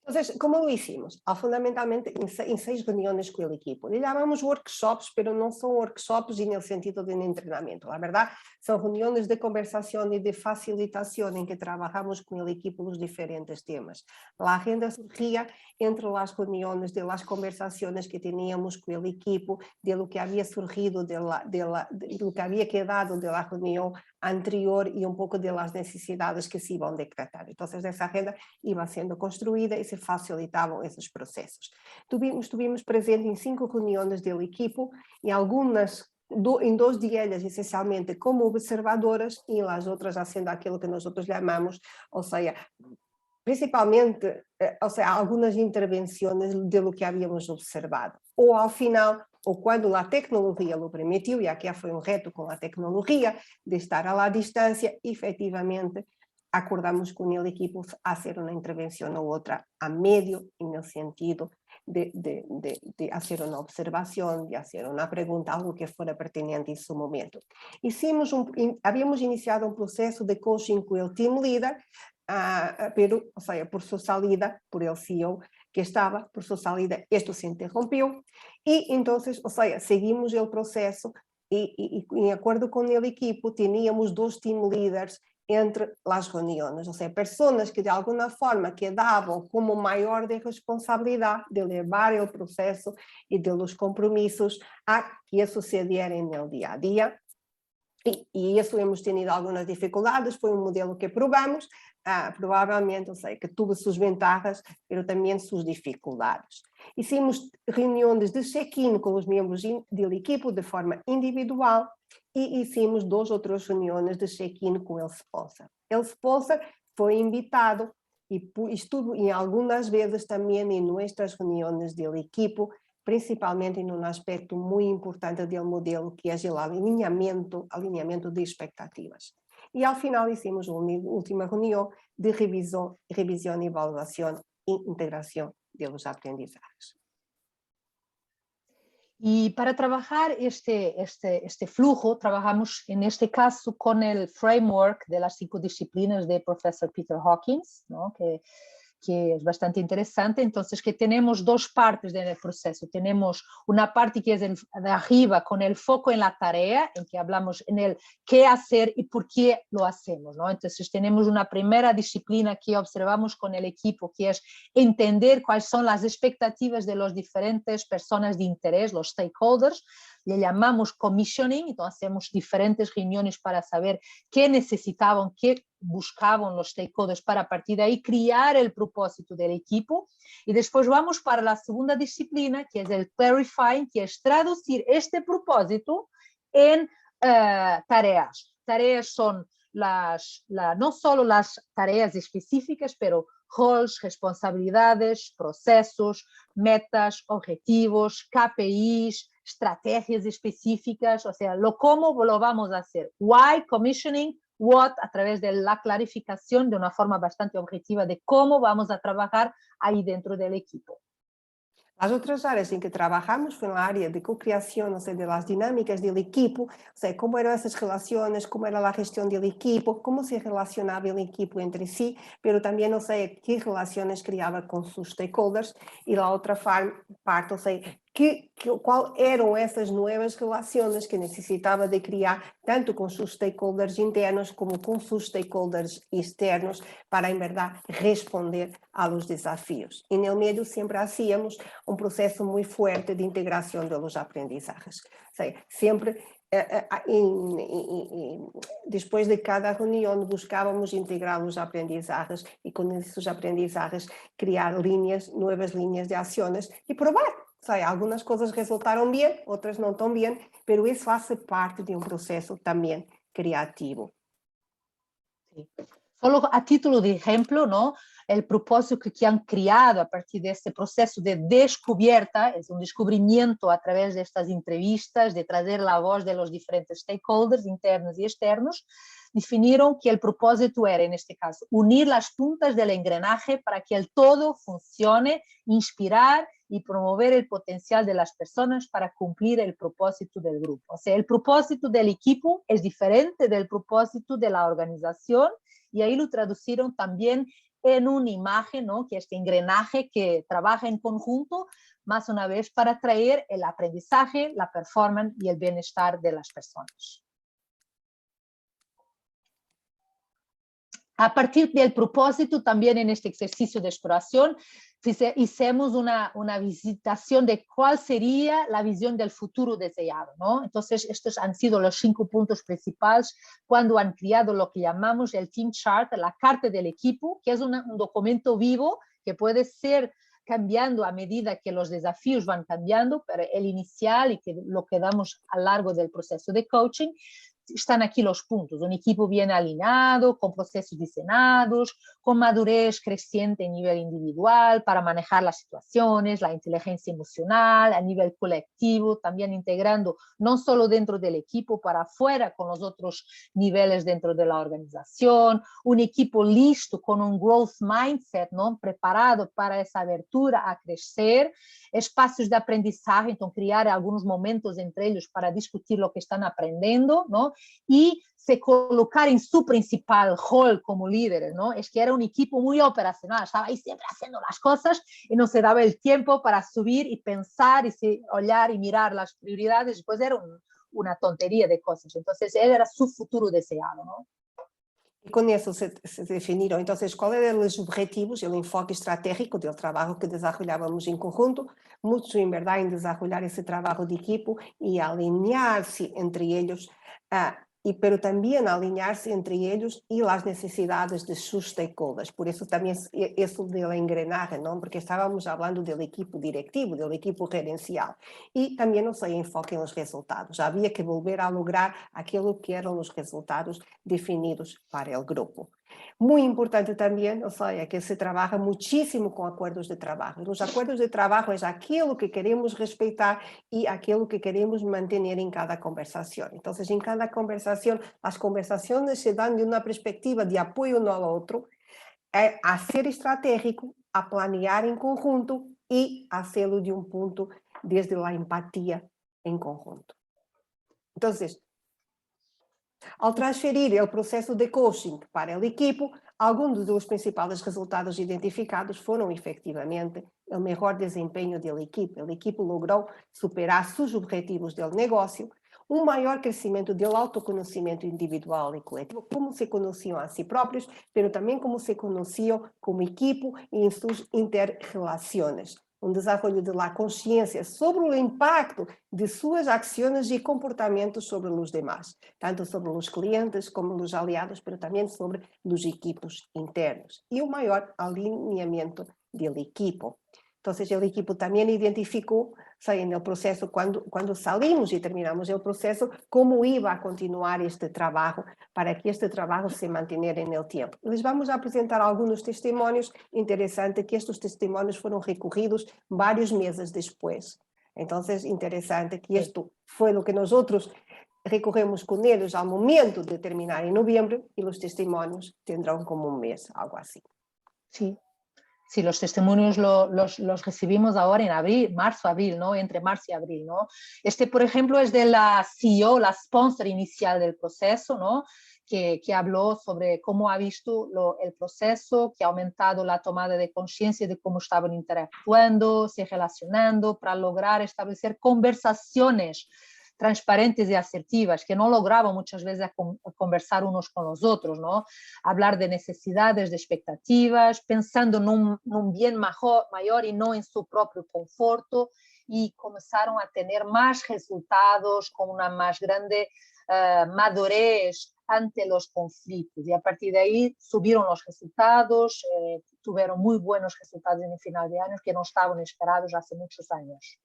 Speaker 2: Entonces, ¿cómo lo hicimos? Fundamentalmente en 6 reuniones con el equipo. Le llamamos workshops, pero no son workshops en el sentido de un entrenamiento. La verdad, son reuniones de conversación y de facilitación en que trabajamos con el equipo los diferentes temas. La agenda surgía entre las reuniones, de las conversaciones que teníamos con el equipo, de lo que había surgido, de lo que había quedado de la reunión anterior y un poco de las necesidades que se iban a decretar. Entonces, esa agenda iba siendo construida y se facilitaban esos procesos. Estuvimos presentes en 5 reuniones del equipo y algunas en 2 de ellas esencialmente como observadoras y las otras haciendo aquilo que nosotros llamamos, o sea, principalmente, algunas intervenciones de lo que habíamos observado. O al final, o cuando la tecnología lo permitió, y aquí fue un reto con la tecnología, de estar a la distancia, efectivamente, acordamos con el equipo hacer una intervención u otra a medio, en el sentido de hacer una observación, de hacer una pregunta, algo que fuera pertinente en su momento. Habíamos iniciado un proceso de coaching con el team leader, pero, o sea, por su salida, por el CEO que estaba, por su salida, esto se interrumpió, y entonces, o sea, seguimos el proceso y en acuerdo con el equipo teníamos 2 team leaders entre las reuniones, o sea, personas que de alguna forma quedaban como mayor de responsabilidad de llevar el proceso y de los compromisos a que sucediera en el día a día. Y eso hemos tenido algunas dificultades, fue un modelo que probamos, probablemente, o sea, que tuvo sus ventajas, pero también sus dificultades. Hicimos reuniones de check-in con los miembros del equipo de forma individual y hicimos 2 o 3 reuniones de check-in con el sponsor. El sponsor fue invitado y estuvo en algunas veces también en nuestras reuniones del equipo, principalmente en un aspecto muy importante del modelo, que es el alineamiento de expectativas. Y al final hicimos una última reunión de revisión, evaluación e integración de los aprendizajes.
Speaker 3: Y para trabajar este flujo, trabajamos en este caso con el framework de las 5 disciplinas de profesor Peter Hawkins, ¿no? que es bastante interesante. Entonces, que tenemos 2 partes del proceso. Tenemos una parte que es de arriba, con el foco en la tarea, en que hablamos en el qué hacer y por qué lo hacemos, ¿no? Entonces, tenemos una primera disciplina que observamos con el equipo, que es entender cuáles son las expectativas de las diferentes personas de interés, los stakeholders. Le llamamos commissioning, entonces hacemos diferentes reuniones para saber qué necesitaban, qué buscaban los stakeholders para a partir de ahí crear el propósito del equipo. Y después vamos para la segunda disciplina, que es el clarifying, que es traducir este propósito en tareas. Tareas son no solo las tareas específicas, pero roles, responsabilidades, procesos, metas, objetivos, KPIs, estrategias específicas, o sea, cómo lo vamos a hacer. Why, commissioning, what, a través de la clarificación de una forma bastante objetiva de cómo vamos a trabajar ahí dentro del equipo.
Speaker 2: Las otras áreas en que trabajamos fue en la área de co-creación, o sea, de las dinámicas del equipo, o sea, cómo eran esas relaciones, cómo era la gestión del equipo, cómo se relacionaba el equipo entre sí, pero también, o sea, qué relaciones creaba con sus stakeholders, y la otra parte, o sea, cuáles eran esas nuevas relaciones que necesitaba de crear tanto con sus stakeholders internos como con sus stakeholders externos para, en verdad, responder a los desafíos. En el medio siempre hacíamos un proceso muy fuerte de integración de los aprendizajes. O sea, siempre, después de cada reunión, buscábamos integrar los aprendizajes y con esos aprendizajes crear nuevas líneas de acciones y probar. O sea, algunas cosas resultaron bien, otras no tan bien, pero eso hace parte de un proceso también creativo.
Speaker 3: Sí. Solo a título de ejemplo, ¿no? El propósito que han creado a partir de este proceso de descubierta, es un descubrimiento a través de estas entrevistas, de traer la voz de los diferentes stakeholders internos y externos, definieron que el propósito era, en este caso, unir las puntas del engranaje para que el todo funcione, inspirar y promover el potencial de las personas para cumplir el propósito del grupo. O sea, el propósito del equipo es diferente del propósito de la organización y ahí lo traducieron también en una imagen, ¿no? Que este engranaje que trabaja en conjunto, más una vez para traer el aprendizaje, la performance y el bienestar de las personas. A partir del propósito, también en este ejercicio de exploración, hicimos una visitación de cuál sería la visión del futuro deseado, ¿no? Entonces, estos han sido los 5 puntos principales cuando han creado lo que llamamos el Team Chart, la carta del equipo, que es un documento vivo que puede ser cambiando a medida que los desafíos van cambiando, pero el inicial y que lo que damos a lo largo del proceso de coaching, están aquí los puntos, un equipo bien alineado, con procesos diseñados, con madurez creciente a nivel individual para manejar las situaciones, la inteligencia emocional a nivel colectivo, también integrando no solo dentro del equipo, para afuera con los otros niveles dentro de la organización, un equipo listo con un growth mindset, ¿no? Preparado para esa abertura a crecer, espacios de aprendizaje, entonces crear algunos momentos entre ellos para discutir lo que están aprendiendo, ¿no? Y se colocar en su principal rol como líderes, ¿no? Es que era un equipo muy operacional, estaba ahí siempre haciendo las cosas y no se daba el tiempo para subir y pensar y olhar y mirar las prioridades, pues era una tontería de cosas. Entonces, él era su futuro deseado, ¿no?
Speaker 2: E com isso se definiram, então, quais eram os objetivos, o enfoque estratégico do trabalho que desenvolvávamos em conjunto, muito, em verdade, em desenvolver esse trabalho de equipo e alinhar-se entre eles, pero também alinhar-se entre eles e as necessidades de seus stakeholders. Por isso também isso da engrenagem, não? Porque estávamos falando do equipo diretivo, do equipo gerencial. E também, não sei, enfoque nos resultados. Havia que volver a lograr aquilo que eram os resultados definidos para o grupo. Muito importante também, ou seja, que se trabalha muitíssimo com acordos de trabalho. Os acordos de trabalho é aquilo que queremos respeitar e aquilo que queremos manter em cada conversação. Então, em cada conversação, as conversações se dão de uma perspectiva de apoio no outro, a ser estratégico, a planear em conjunto e a fazê-lo de ponto desde a empatia em conjunto. Então, ao transferir o processo de coaching para o equipo, alguns dos principais resultados identificados foram, efetivamente, o melhor desempenho do equipo. O equipo logrou superar seus objetivos do negócio, um maior crescimento do autoconhecimento individual e coletivo, como se conheciam a si próprios, mas também como se conheciam como equipo e em suas interrelações. Desenvolvimento de la consciência sobre o impacto de suas ações e comportamentos sobre os demais, tanto sobre os clientes como os aliados, mas também sobre os equipos internos. E o maior alinhamento do equipo. Então, o equipo também identificou, no processo, quando saímos e terminamos o processo, como ia continuar este trabalho, para que este trabalho se mantenha no tempo. Les vamos apresentar alguns testemunhos interessantes, que estes testemunhos foram recorridos vários meses depois. Então, é interessante que isto foi o que nós recorremos com eles ao momento de terminar em novembro, e os testemunhos tendrão como mês, algo assim.
Speaker 3: Sim. Sí, los testimonios los recibimos ahora en abril, marzo, abril, ¿no? Entre marzo y abril, ¿no? Este, por ejemplo, es de la CEO, la sponsor inicial del proceso, ¿no? Que habló sobre cómo ha visto el proceso, que ha aumentado la tomada de conciencia de cómo estaban interactuando, se relacionando para lograr establecer conversaciones transparentes y asertivas, que no lograban muchas veces conversar unos con los otros, ¿no? Hablar de necesidades, de expectativas, pensando en un bien mayor y no en su propio conforto, y comenzaron a tener más resultados con una más grande madurez ante los conflictos, y a partir de ahí subieron los resultados, tuvieron muy buenos resultados en el final de año que no estaban esperados hace muchos años.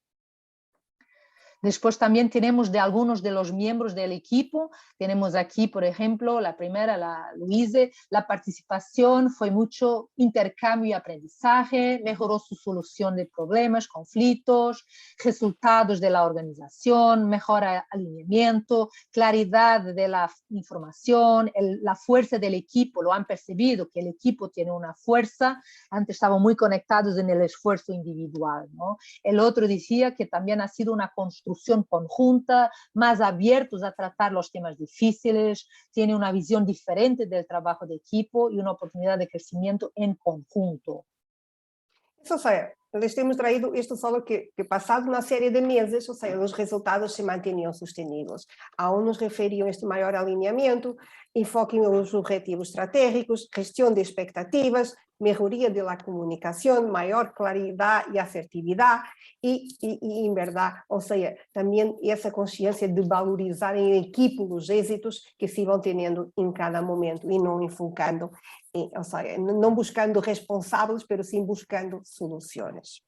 Speaker 3: Después también tenemos de algunos de los miembros del equipo, tenemos aquí, por ejemplo, la primera, la Luise, la participación fue mucho intercambio y aprendizaje, mejoró su solución de problemas, conflictos, resultados de la organización, mejor alineamiento, claridad de la información, la fuerza del equipo, lo han percibido, que el equipo tiene una fuerza, antes estaban muy conectados en el esfuerzo individual, ¿no? El otro decía que también ha sido una construcción conjunta, más abiertos a tratar los temas difíciles, tiene una visión diferente del trabajo de equipo y una oportunidad de crecimiento en conjunto.
Speaker 2: Ou seja, les temos traído isto só que passado uma série de meses, ou seja, os resultados se mantinham sustenidos. A uns referiam este maior alinhamento, enfoque nos objetivos estratégicos, gestão de expectativas, melhoria da comunicação, maior claridade e assertividade e em verdade, ou seja, também essa consciência de valorizar em equipe os êxitos que se vão tendo em cada momento e não enfocando, ou seja, não buscando responsáveis, mas sim buscando soluções.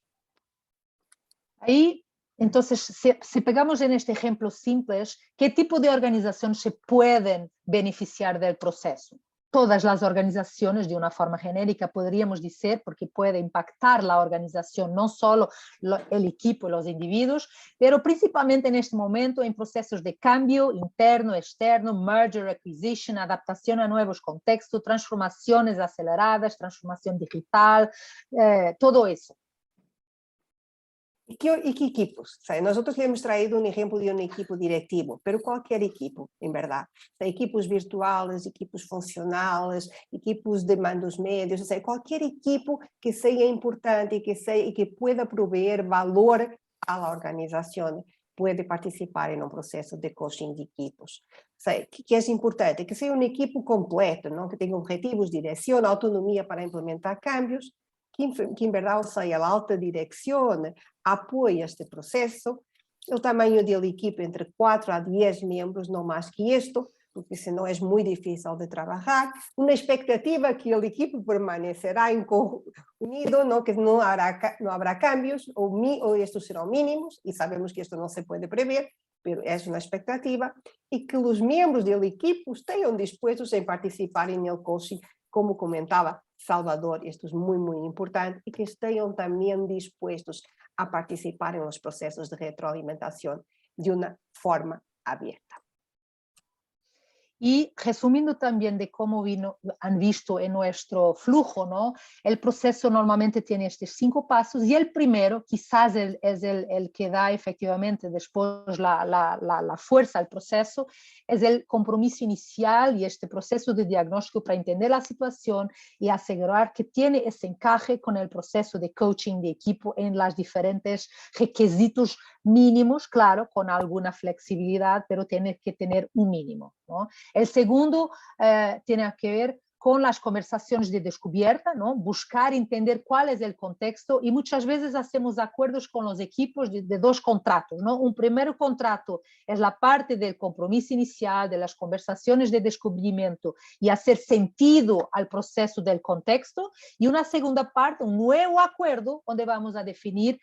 Speaker 3: Aí, entonces, si pegamos en este ejemplo simples, ¿qué tipo de organizaciones se pueden beneficiar del proceso? Todas las organizaciones, de una forma genérica, podríamos decir, porque puede impactar la organización, no solo el equipo y los individuos, pero principalmente en este momento en procesos de cambio interno, externo, merger, acquisition, adaptación a nuevos contextos, transformaciones aceleradas, transformación digital, todo eso.
Speaker 2: E que equipos? Nós lhe hemos traído exemplo de equipo diretivo, pero qualquer equipo, em verdade. Equipos virtuais, equipos funcionais, equipos de mandos médios, qualquer equipo que seja importante e que pueda proveer valor à organização. puede participar en un proceso de coaching de equipos. O sea, que es importante que sea un equipo completo, ¿no? Que tenga objetivos, dirección, autonomía para implementar cambios, que en verdad, o sea, la alta dirección apoya este proceso. El tamaño del equipo entre 4 a 10 miembros, no más que esto, porque senão é muito difícil de trabalhar. Uma expectativa que o equipo permanecerá unido, ¿no? Que não habrá cambios, ou estos serão mínimos, e sabemos que isto não se pode prever, mas é uma expectativa, e que os membros do equipo estejam dispostos a participar no coaching, como comentava Salvador, isto é muito importante, e que estejam também dispostos a participar en los procesos de retroalimentación de una forma abierta.
Speaker 3: Y resumiendo también de cómo han visto en nuestro flujo, ¿no? El proceso normalmente tiene estos 5 pasos y el primero quizás es el que da efectivamente después la fuerza al proceso, es el compromiso inicial y este proceso de diagnóstico para entender la situación y asegurar que tiene ese encaje con el proceso de coaching de equipo en los diferentes requisitos mínimos, claro, con alguna flexibilidad, pero tiene que tener un mínimo, ¿no? El segundo tiene que ver con las conversaciones de descubierta, ¿no? Buscar entender cuál es el contexto y muchas veces hacemos acuerdos con los equipos de 2 contratos, ¿no? Un primer contrato es la parte del compromiso inicial, de las conversaciones de descubrimiento y hacer sentido al proceso del contexto, y una segunda parte, un nuevo acuerdo donde vamos a definir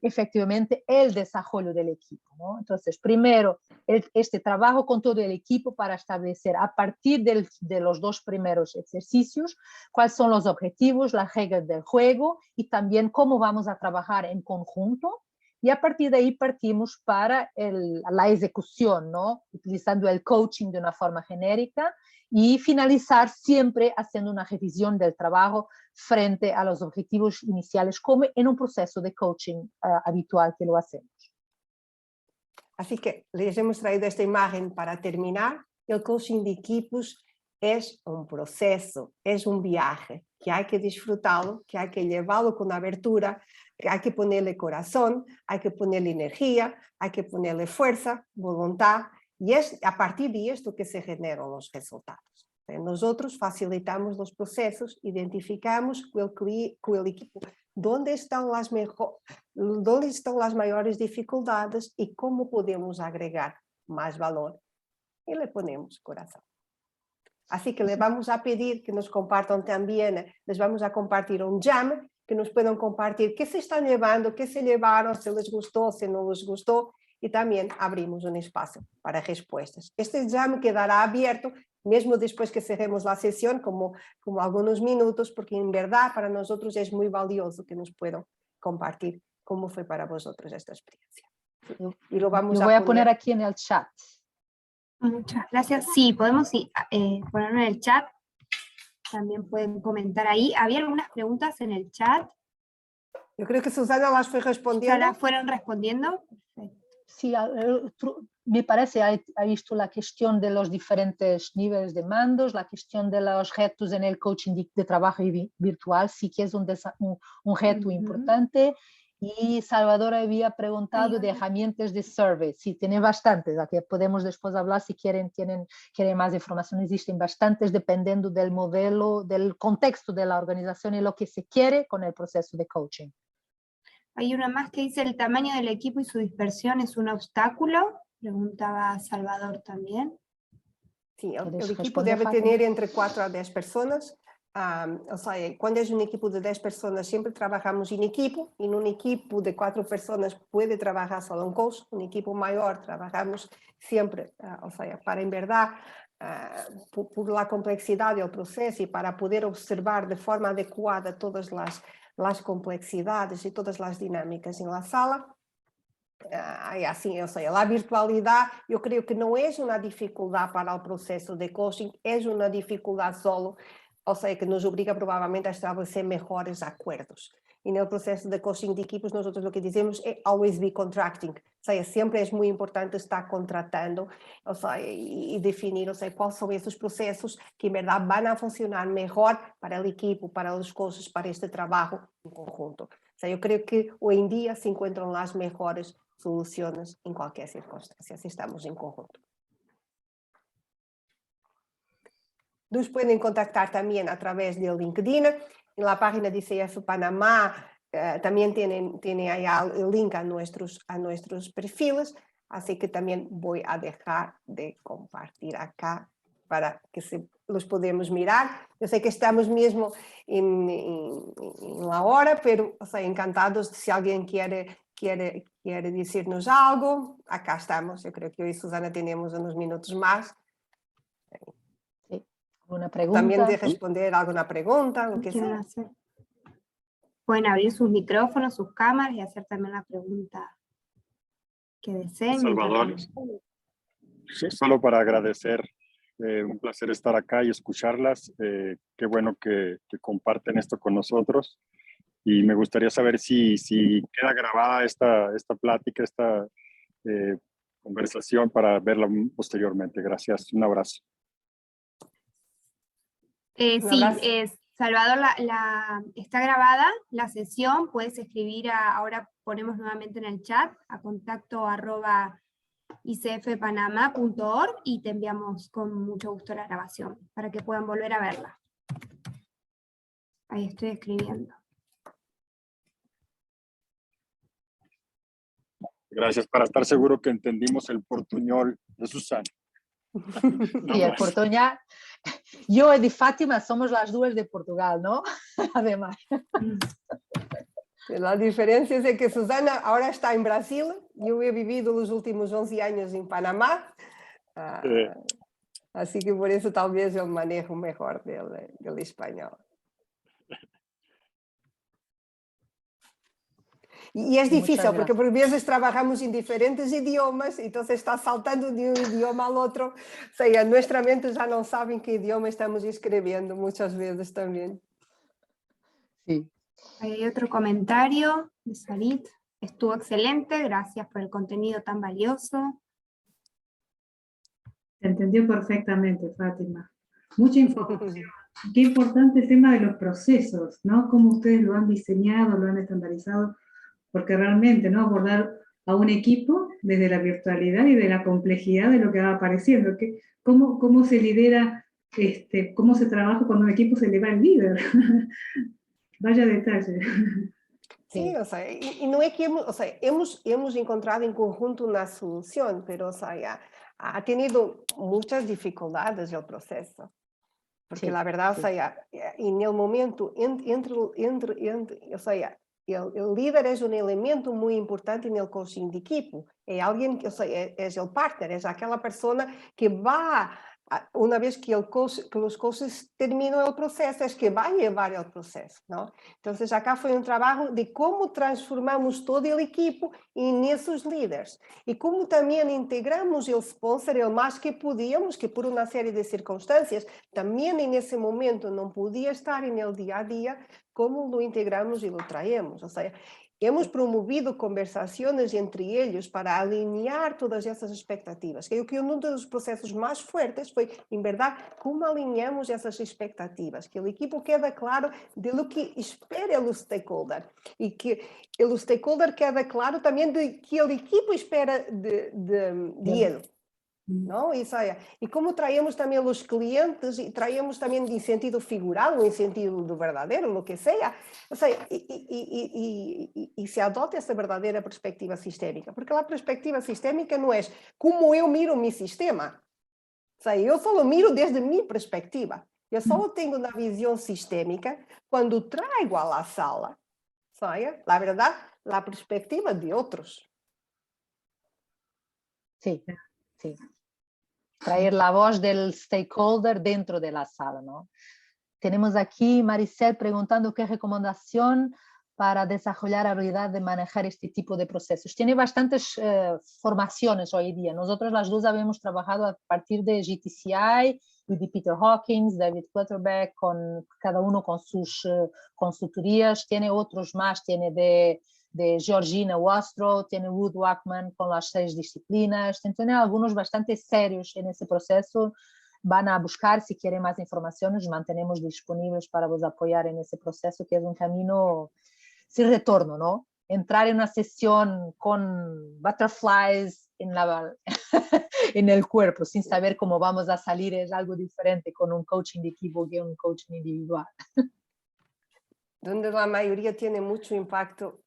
Speaker 3: efectivamente el desarrollo del equipo, ¿no? Entonces, primero, este trabajo con todo el equipo para establecer a partir de los 2 primeros ejercicios cuáles son los objetivos, las reglas del juego y también cómo vamos a trabajar en conjunto. Y a partir de ahí partimos para la ejecución, ¿no? Utilizando el coaching de una forma genérica y finalizar siempre haciendo una revisión del trabajo frente a los objetivos iniciales, como en un proceso de coaching habitual que lo hacemos.
Speaker 2: Así que les hemos traído esta imagen para terminar. El coaching de equipos es un proceso, es un viaje que hay que disfrutarlo, que hay que llevarlo con abertura, que hay que ponerle corazón, hay que ponerle energía, hay que ponerle fuerza, voluntad, y es a partir de esto que se generan los resultados. Nosotros facilitamos los procesos, identificamos con el equipo dónde están las mayores dificultades y cómo podemos agregar más valor, y le ponemos corazón. Así que les vamos a pedir que nos compartan también, les vamos a compartir un jam, que nos puedan compartir qué se están llevando, qué se llevaron, si les gustó, si no les gustó, y también abrimos un espacio para respuestas. Este jam quedará abierto, mesmo después que cerremos la sesión, como algunos minutos, porque en verdad para nosotros es muy valioso que nos puedan compartir cómo fue para vosotros esta experiencia. Y lo vamos
Speaker 3: voy a poner aquí en el chat.
Speaker 1: Muchas gracias. Sí, podemos ponerlo en el chat. También pueden comentar ahí. ¿Había algunas preguntas en el chat?
Speaker 2: Yo creo que Susana las fue respondiendo.
Speaker 1: ¿Ya las fueron respondiendo? Perfecto.
Speaker 3: Sí, me parece, ha visto la cuestión de los diferentes niveles de mandos, la cuestión de los retos en el coaching de trabajo virtual, sí que es un reto importante. Y Salvador había preguntado de herramientas de survey. Sí, tiene bastantes, aquí podemos después hablar si quieren más información. Existen bastantes dependiendo del modelo, del contexto de la organización y lo que se quiere con el proceso de coaching.
Speaker 1: Hay una más que dice: ¿el tamaño del equipo y su dispersión es un obstáculo? Preguntaba Salvador también.
Speaker 2: Sí, el equipo debe tener entre 4 a 10 personas. O sea, cuando es un equipo de 10 personas siempre trabajamos en equipo. En un equipo de 4 personas puede trabajar solo un coach. Un equipo mayor trabajamos siempre, o sea, para en verdad, por la complejidad del proceso y para poder observar de forma adecuada todas las complejidades y todas las dinámicas en la sala. Assim, ou seja, a virtualidade eu creio que não é uma dificuldade para o processo de coaching, é uma dificuldade solo, ou seja, que nos obriga provavelmente a estabelecer melhores acordos. E no processo de coaching de equipos, nós o que dizemos é always be contracting, ou seja, sempre é muito importante estar contratando, ou seja, e definir, ou seja, quais são esses processos que em verdade vão funcionar melhor para o equipo, para os coaches, para este trabalho em conjunto. O sea, yo creo que hoy en día se encuentran las mejores soluciones en cualquier circunstancia, si estamos en conjunto. Nos pueden contactar también a través de LinkedIn. En la página de ICF Panamá también tiene allá el link a nuestros perfiles, así que también voy a dejar de compartir acá para que los podamos mirar. Yo sé que estamos mismo en la hora, pero encantados si alguien quiere decirnos algo. Acá estamos. Yo creo que hoy, Susana, tenemos unos minutos más.
Speaker 3: Sí. ¿Alguna pregunta?
Speaker 2: También de responder alguna pregunta, lo que sea.
Speaker 1: Pueden abrir sus micrófonos, sus cámaras y hacer también la pregunta que deseen.
Speaker 5: Salvador, sí, solo para agradecer, un placer estar acá y escucharlas. Qué bueno que comparten esto con nosotros. Y me gustaría saber si queda grabada esta plática, esta conversación para verla posteriormente. Gracias. Un abrazo.
Speaker 1: Sí, Salvador, está grabada la sesión. Puedes escribir, ahora ponemos nuevamente en el chat, a contacto@icfpanama.org y te enviamos con mucho gusto la grabación para que puedan volver a verla. Ahí estoy escribiendo.
Speaker 5: Gracias, para estar seguro que entendimos el portuñol de Susana.
Speaker 3: Sí, el portuñol. Yo y Fátima somos las dos de Portugal, ¿no? Además.
Speaker 2: La diferencia es que Susana ahora está en Brasil. Yo he vivido los últimos 11 años en Panamá. Así que por eso tal vez yo manejo mejor del español. Y es difícil porque por veces trabajamos en diferentes idiomas, entonces está saltando de un idioma al otro. O sea, nuestra mente ya no sabe en qué idioma estamos escribiendo muchas veces también.
Speaker 3: Sí.
Speaker 1: Hay otro comentario de Sarit. Estuvo excelente, gracias por el contenido tan valioso.
Speaker 8: Se entendió perfectamente, Fátima. Mucha información. Qué importante el tema de los procesos, ¿no? Cómo ustedes lo han diseñado, lo han estandarizado, porque realmente, ¿no? Abordar a un equipo desde la virtualidad y de la complejidad de lo que va apareciendo. ¿Cómo se lidera, cómo se trabaja cuando un equipo se le va el líder? Vaya detalle.
Speaker 2: Sí, o sea, y no es que hemos encontrado en conjunto una solución, pero o sea, ha tenido muchas dificultades el proceso. Porque
Speaker 3: sí,
Speaker 2: la verdad,
Speaker 3: sí.
Speaker 2: o sea, en el momento, o sea, el líder es un elemento muy importante en el coaching de equipo. Es alguien, o sea, es el partner, es aquella persona que va, una vez que los coaches terminan el proceso, es que va a llevar el proceso, ¿no? Entonces acá fue un trabajo de cómo transformamos todo el equipo en esos líderes y cómo también integramos el sponsor el más que podíamos, que por una serie de circunstancias también en ese momento no podía estar en el día a día, cómo lo integramos y lo traemos. O sea, hemos promovido conversaciones entre ellos para alinear todas essas expectativas. Creo que uno de los procesos más fuertes fue, en verdad, cómo alineamos esas expectativas, que el equipo queda claro de lo que espera el stakeholder y que el stakeholder queda claro también de que el equipo espera de él. ¿No? Y como traemos también los clientes y traemos también en sentido figurado, en sentido verdadero, lo que sea, o sea, y se adopta esta verdadera perspectiva sistémica, porque la perspectiva sistémica no es como yo miro mi sistema, o sea, yo solo miro desde mi perspectiva, yo solo tengo una visión sistémica cuando traigo a la sala, ¿sabes? La verdad, la perspectiva de otros.
Speaker 3: Sí, sí. Traer la voz del stakeholder dentro de la sala, ¿no? Tenemos aquí Maricel preguntando qué recomendación para desarrollar la habilidad de manejar este tipo de procesos. Tiene bastantes formaciones hoy día. Nosotros las dos habíamos trabajado a partir de GTCI y de Peter Hawkins, David Clutterbeck, cada uno con sus consultorías. Tiene otros más, tiene de Georgina Wastrow, tiene Wood Wackman con las 6 disciplinas. Tiene algunos bastante serios en ese proceso. Van a buscar, si quieren más informaciones, mantenemos disponibles para vos apoyar en ese proceso, que es un camino sin retorno, ¿no? entrar en una sesión con butterflies en el cuerpo, sin saber cómo vamos a salir, es algo diferente con un coaching de equipo que un coaching individual.
Speaker 2: Donde la mayoría tiene mucho impacto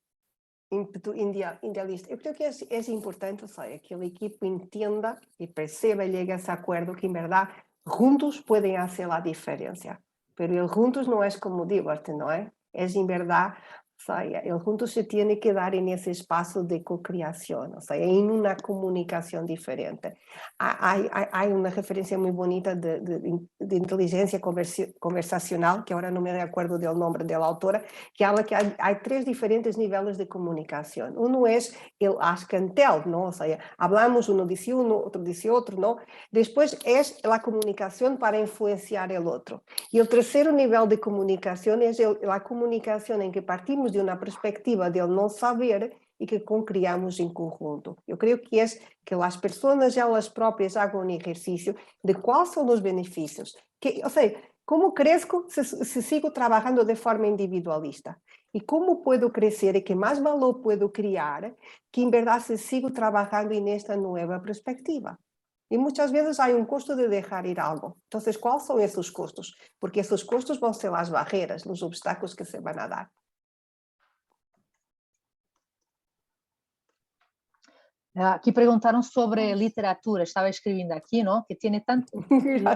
Speaker 2: idealista. Yo creo que es importante, ¿sabes? Que el equipo entienda y perciba y llegue a ese acuerdo que en verdad juntos pueden hacer la diferencia. Pero el juntos no es como divierte, ¿no? Es en verdad, o sea, el juntos se tiene que dar en ese espacio de co-creación, o sea, en una comunicación diferente. Hay una referencia muy bonita de inteligencia conversacional, que ahora no me recuerdo del nombre de la autora, que habla que hay 3 diferentes niveles de comunicación. Uno es el ask and tell, ¿no? O sea, hablamos, uno dice uno, otro dice otro, ¿no? Después es la comunicación para influenciar el otro. Y el tercer nivel de comunicación es la comunicación en que partimos de una perspectiva del no saber y que co-creamos en conjunto. Yo creo que es que las personas ellas propias hagan un ejercicio de cuáles son los beneficios. O sea, ¿cómo crezco si sigo trabajando de forma individualista? ¿Y cómo puedo crecer y qué más valor puedo crear que en verdad si sigo trabajando en esta nueva perspectiva? Y muchas veces hay un costo de dejar ir algo. Entonces, ¿cuáles son esos costos? Porque esos costos van a ser las barreras, los obstáculos que se van a dar.
Speaker 3: Aquí preguntaron sobre literatura, estaba escribiendo aquí, ¿no? Que tiene tanto,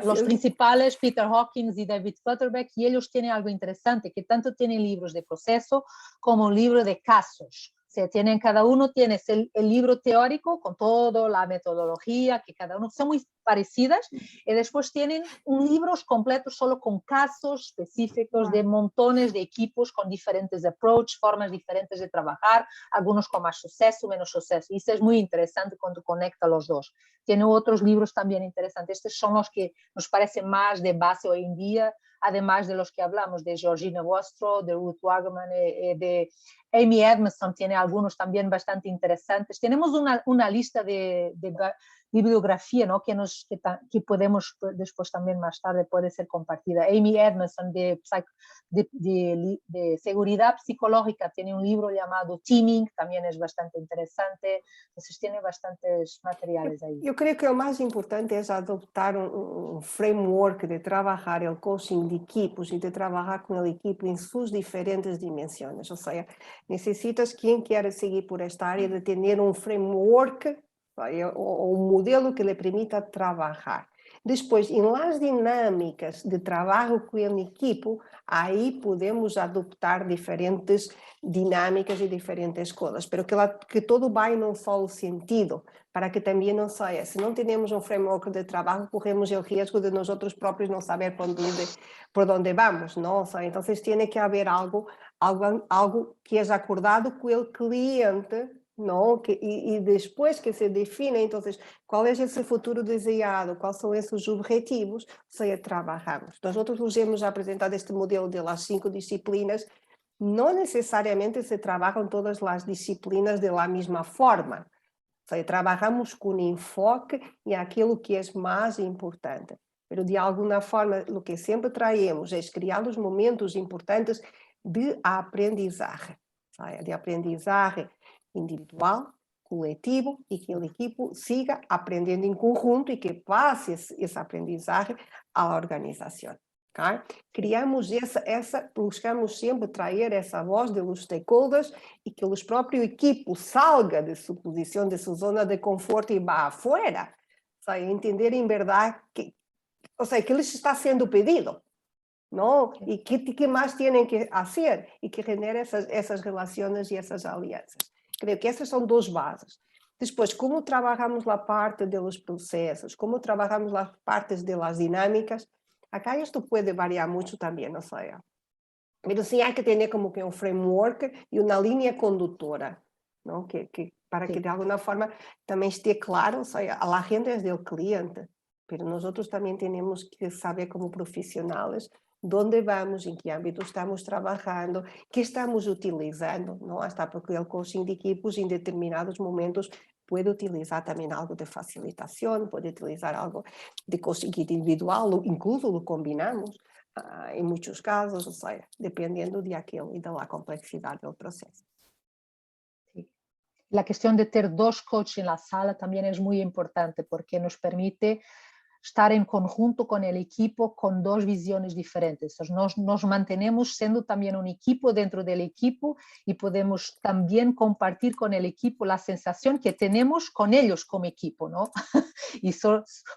Speaker 3: los principales, Peter Hawkins y David Clutterbeck, y ellos tienen algo interesante, que tanto tienen libros de proceso como un libro de casos. O sea, cada uno tiene el libro teórico con toda la metodología, que cada uno son muy parecidas, y después tienen libros completos solo con casos específicos de montones de equipos con diferentes approach, formas diferentes de trabajar, algunos con más suceso, menos suceso. Y eso es muy interesante cuando conecta los dos. Tiene otros libros también interesantes. Estos son los que nos parecen más de base hoy en día, además de los que hablamos, de Georgina Bostro, de Ruth Wagman, de Amy Edmondson, tiene algunos también bastante interesantes. Tenemos una lista de bibliografía, ¿no? que podemos después también más tarde puede ser compartida. Amy Edmondson de seguridad psicológica tiene un libro llamado Teaming, también es bastante interesante. Entonces tiene bastantes materiales ahí.
Speaker 2: Yo creo que lo más importante es adoptar un framework de trabajar el coaching de equipos y de trabajar con el equipo en sus diferentes dimensiones. O sea, necesitas quien quiere seguir por esta área de tener un framework o un modelo que le permita trabajar. Después, en las dinámicas de trabajo con el equipo, ahí podemos adoptar diferentes dinámicas y diferentes cosas, pero que todo va en un solo sentido, para que también no sea, si no tenemos un framework de trabajo, corremos el riesgo de nosotros propios no saber por dónde vamos, ¿no? O sea, entonces tiene que haber algo que es acordado con el cliente, ¿no? Y después que se define, entonces, ¿cuál es ese futuro deseado? ¿Cuáles son esos objetivos? O sea, trabajamos. Nosotros nos hemos apresentado este modelo de las 5 disciplinas. No necesariamente se trabajan todas las disciplinas de la misma forma. O sea, trabajamos con enfoque en aquello que es más importante. Pero de alguna forma, lo que siempre traemos es criar los momentos importantes de aprendizaje. O sea, de aprendizaje individual, coletivo, y que el equipo siga aprendiendo en conjunto y que pase ese aprendizaje a la organización. Okay? Criamos buscamos siempre traer essa voz de los stakeholders y que los propios equipos salgan de su posición, de su zona de confort y va afuera. O sea, entender en verdad que les está siendo pedido, ¿no? Y qué más tienen que hacer y que genere esas relaciones y esas alianzas. Creo que essas são 2 bases. Después, ¿cómo trabajamos la parte de los procesos? ¿Cómo trabajamos las partes de las dinámicas? Acá esto puede variar mucho también, o sea, pero sí hay que tener como que un framework y una línea conductora, ¿no? Para que de alguna forma también esté claro, o sea, la agenda es del cliente, pero nosotros también tenemos que saber como profesionales dónde vamos, en qué ámbito estamos trabajando, qué estamos utilizando, ¿no? Hasta porque el coaching de equipos en determinados momentos puede utilizar también algo de facilitación, puede utilizar algo de coaching individual, incluso lo combinamos en muchos casos, o sea, dependiendo de aquello y de la complejidad del proceso.
Speaker 3: La cuestión de tener 2 coaches en la sala también es muy importante porque nos permite estar en conjunto con el equipo con 2 visiones diferentes. Entonces nos mantenemos siendo también un equipo dentro del equipo y podemos también compartir con el equipo la sensación que tenemos con ellos como equipo, ¿no? Y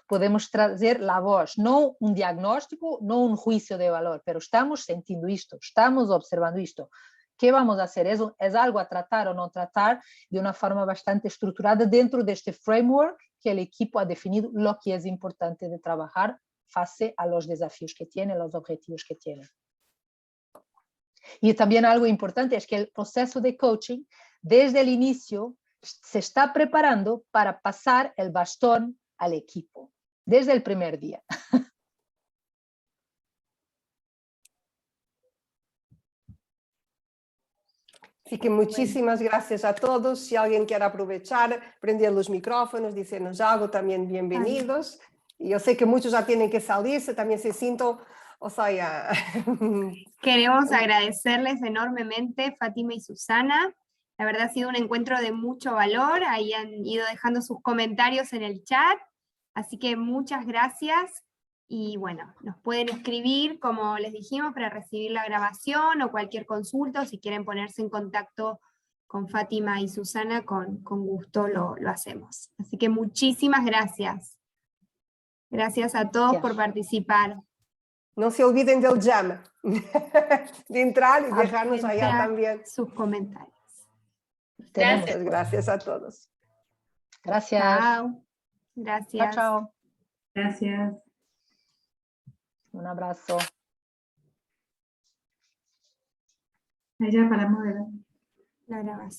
Speaker 3: podemos traer la voz, no un diagnóstico, no un juicio de valor, pero estamos sintiendo esto, estamos observando esto. ¿Qué vamos a hacer? ¿Es algo a tratar o no tratar de una forma bastante estructurada dentro de este framework que el equipo ha definido lo que es importante de trabajar face a los desafíos que tiene, los objetivos que tiene? Y también algo importante es que el proceso de coaching desde el inicio se está preparando para pasar el bastón al equipo, desde el primer día.
Speaker 2: Así que muchísimas gracias a todos. Si alguien quiere aprovechar, prender los micrófonos, decirnos algo, también bienvenidos. Y yo sé que muchos ya tienen que salirse, también se siento, o sea...
Speaker 1: Queremos agradecerles enormemente, Fátima y Susana. La verdad ha sido un encuentro de mucho valor. Ahí han ido dejando sus comentarios en el chat. Así que muchas gracias. Y bueno, nos pueden escribir, como les dijimos, para recibir la grabación o cualquier consulta, o si quieren ponerse en contacto con Fátima y Susana, con gusto lo hacemos. Así que muchísimas gracias. Gracias a todos por participar.
Speaker 2: No se olviden del jam, de entrar y dejarnos allá también
Speaker 1: sus comentarios.
Speaker 2: Muchas gracias a todos.
Speaker 3: Gracias.
Speaker 1: Chao. Gracias.
Speaker 3: Chao, chao.
Speaker 8: Gracias.
Speaker 3: Un abrazo.
Speaker 8: Allá para moderar.
Speaker 1: La grabación.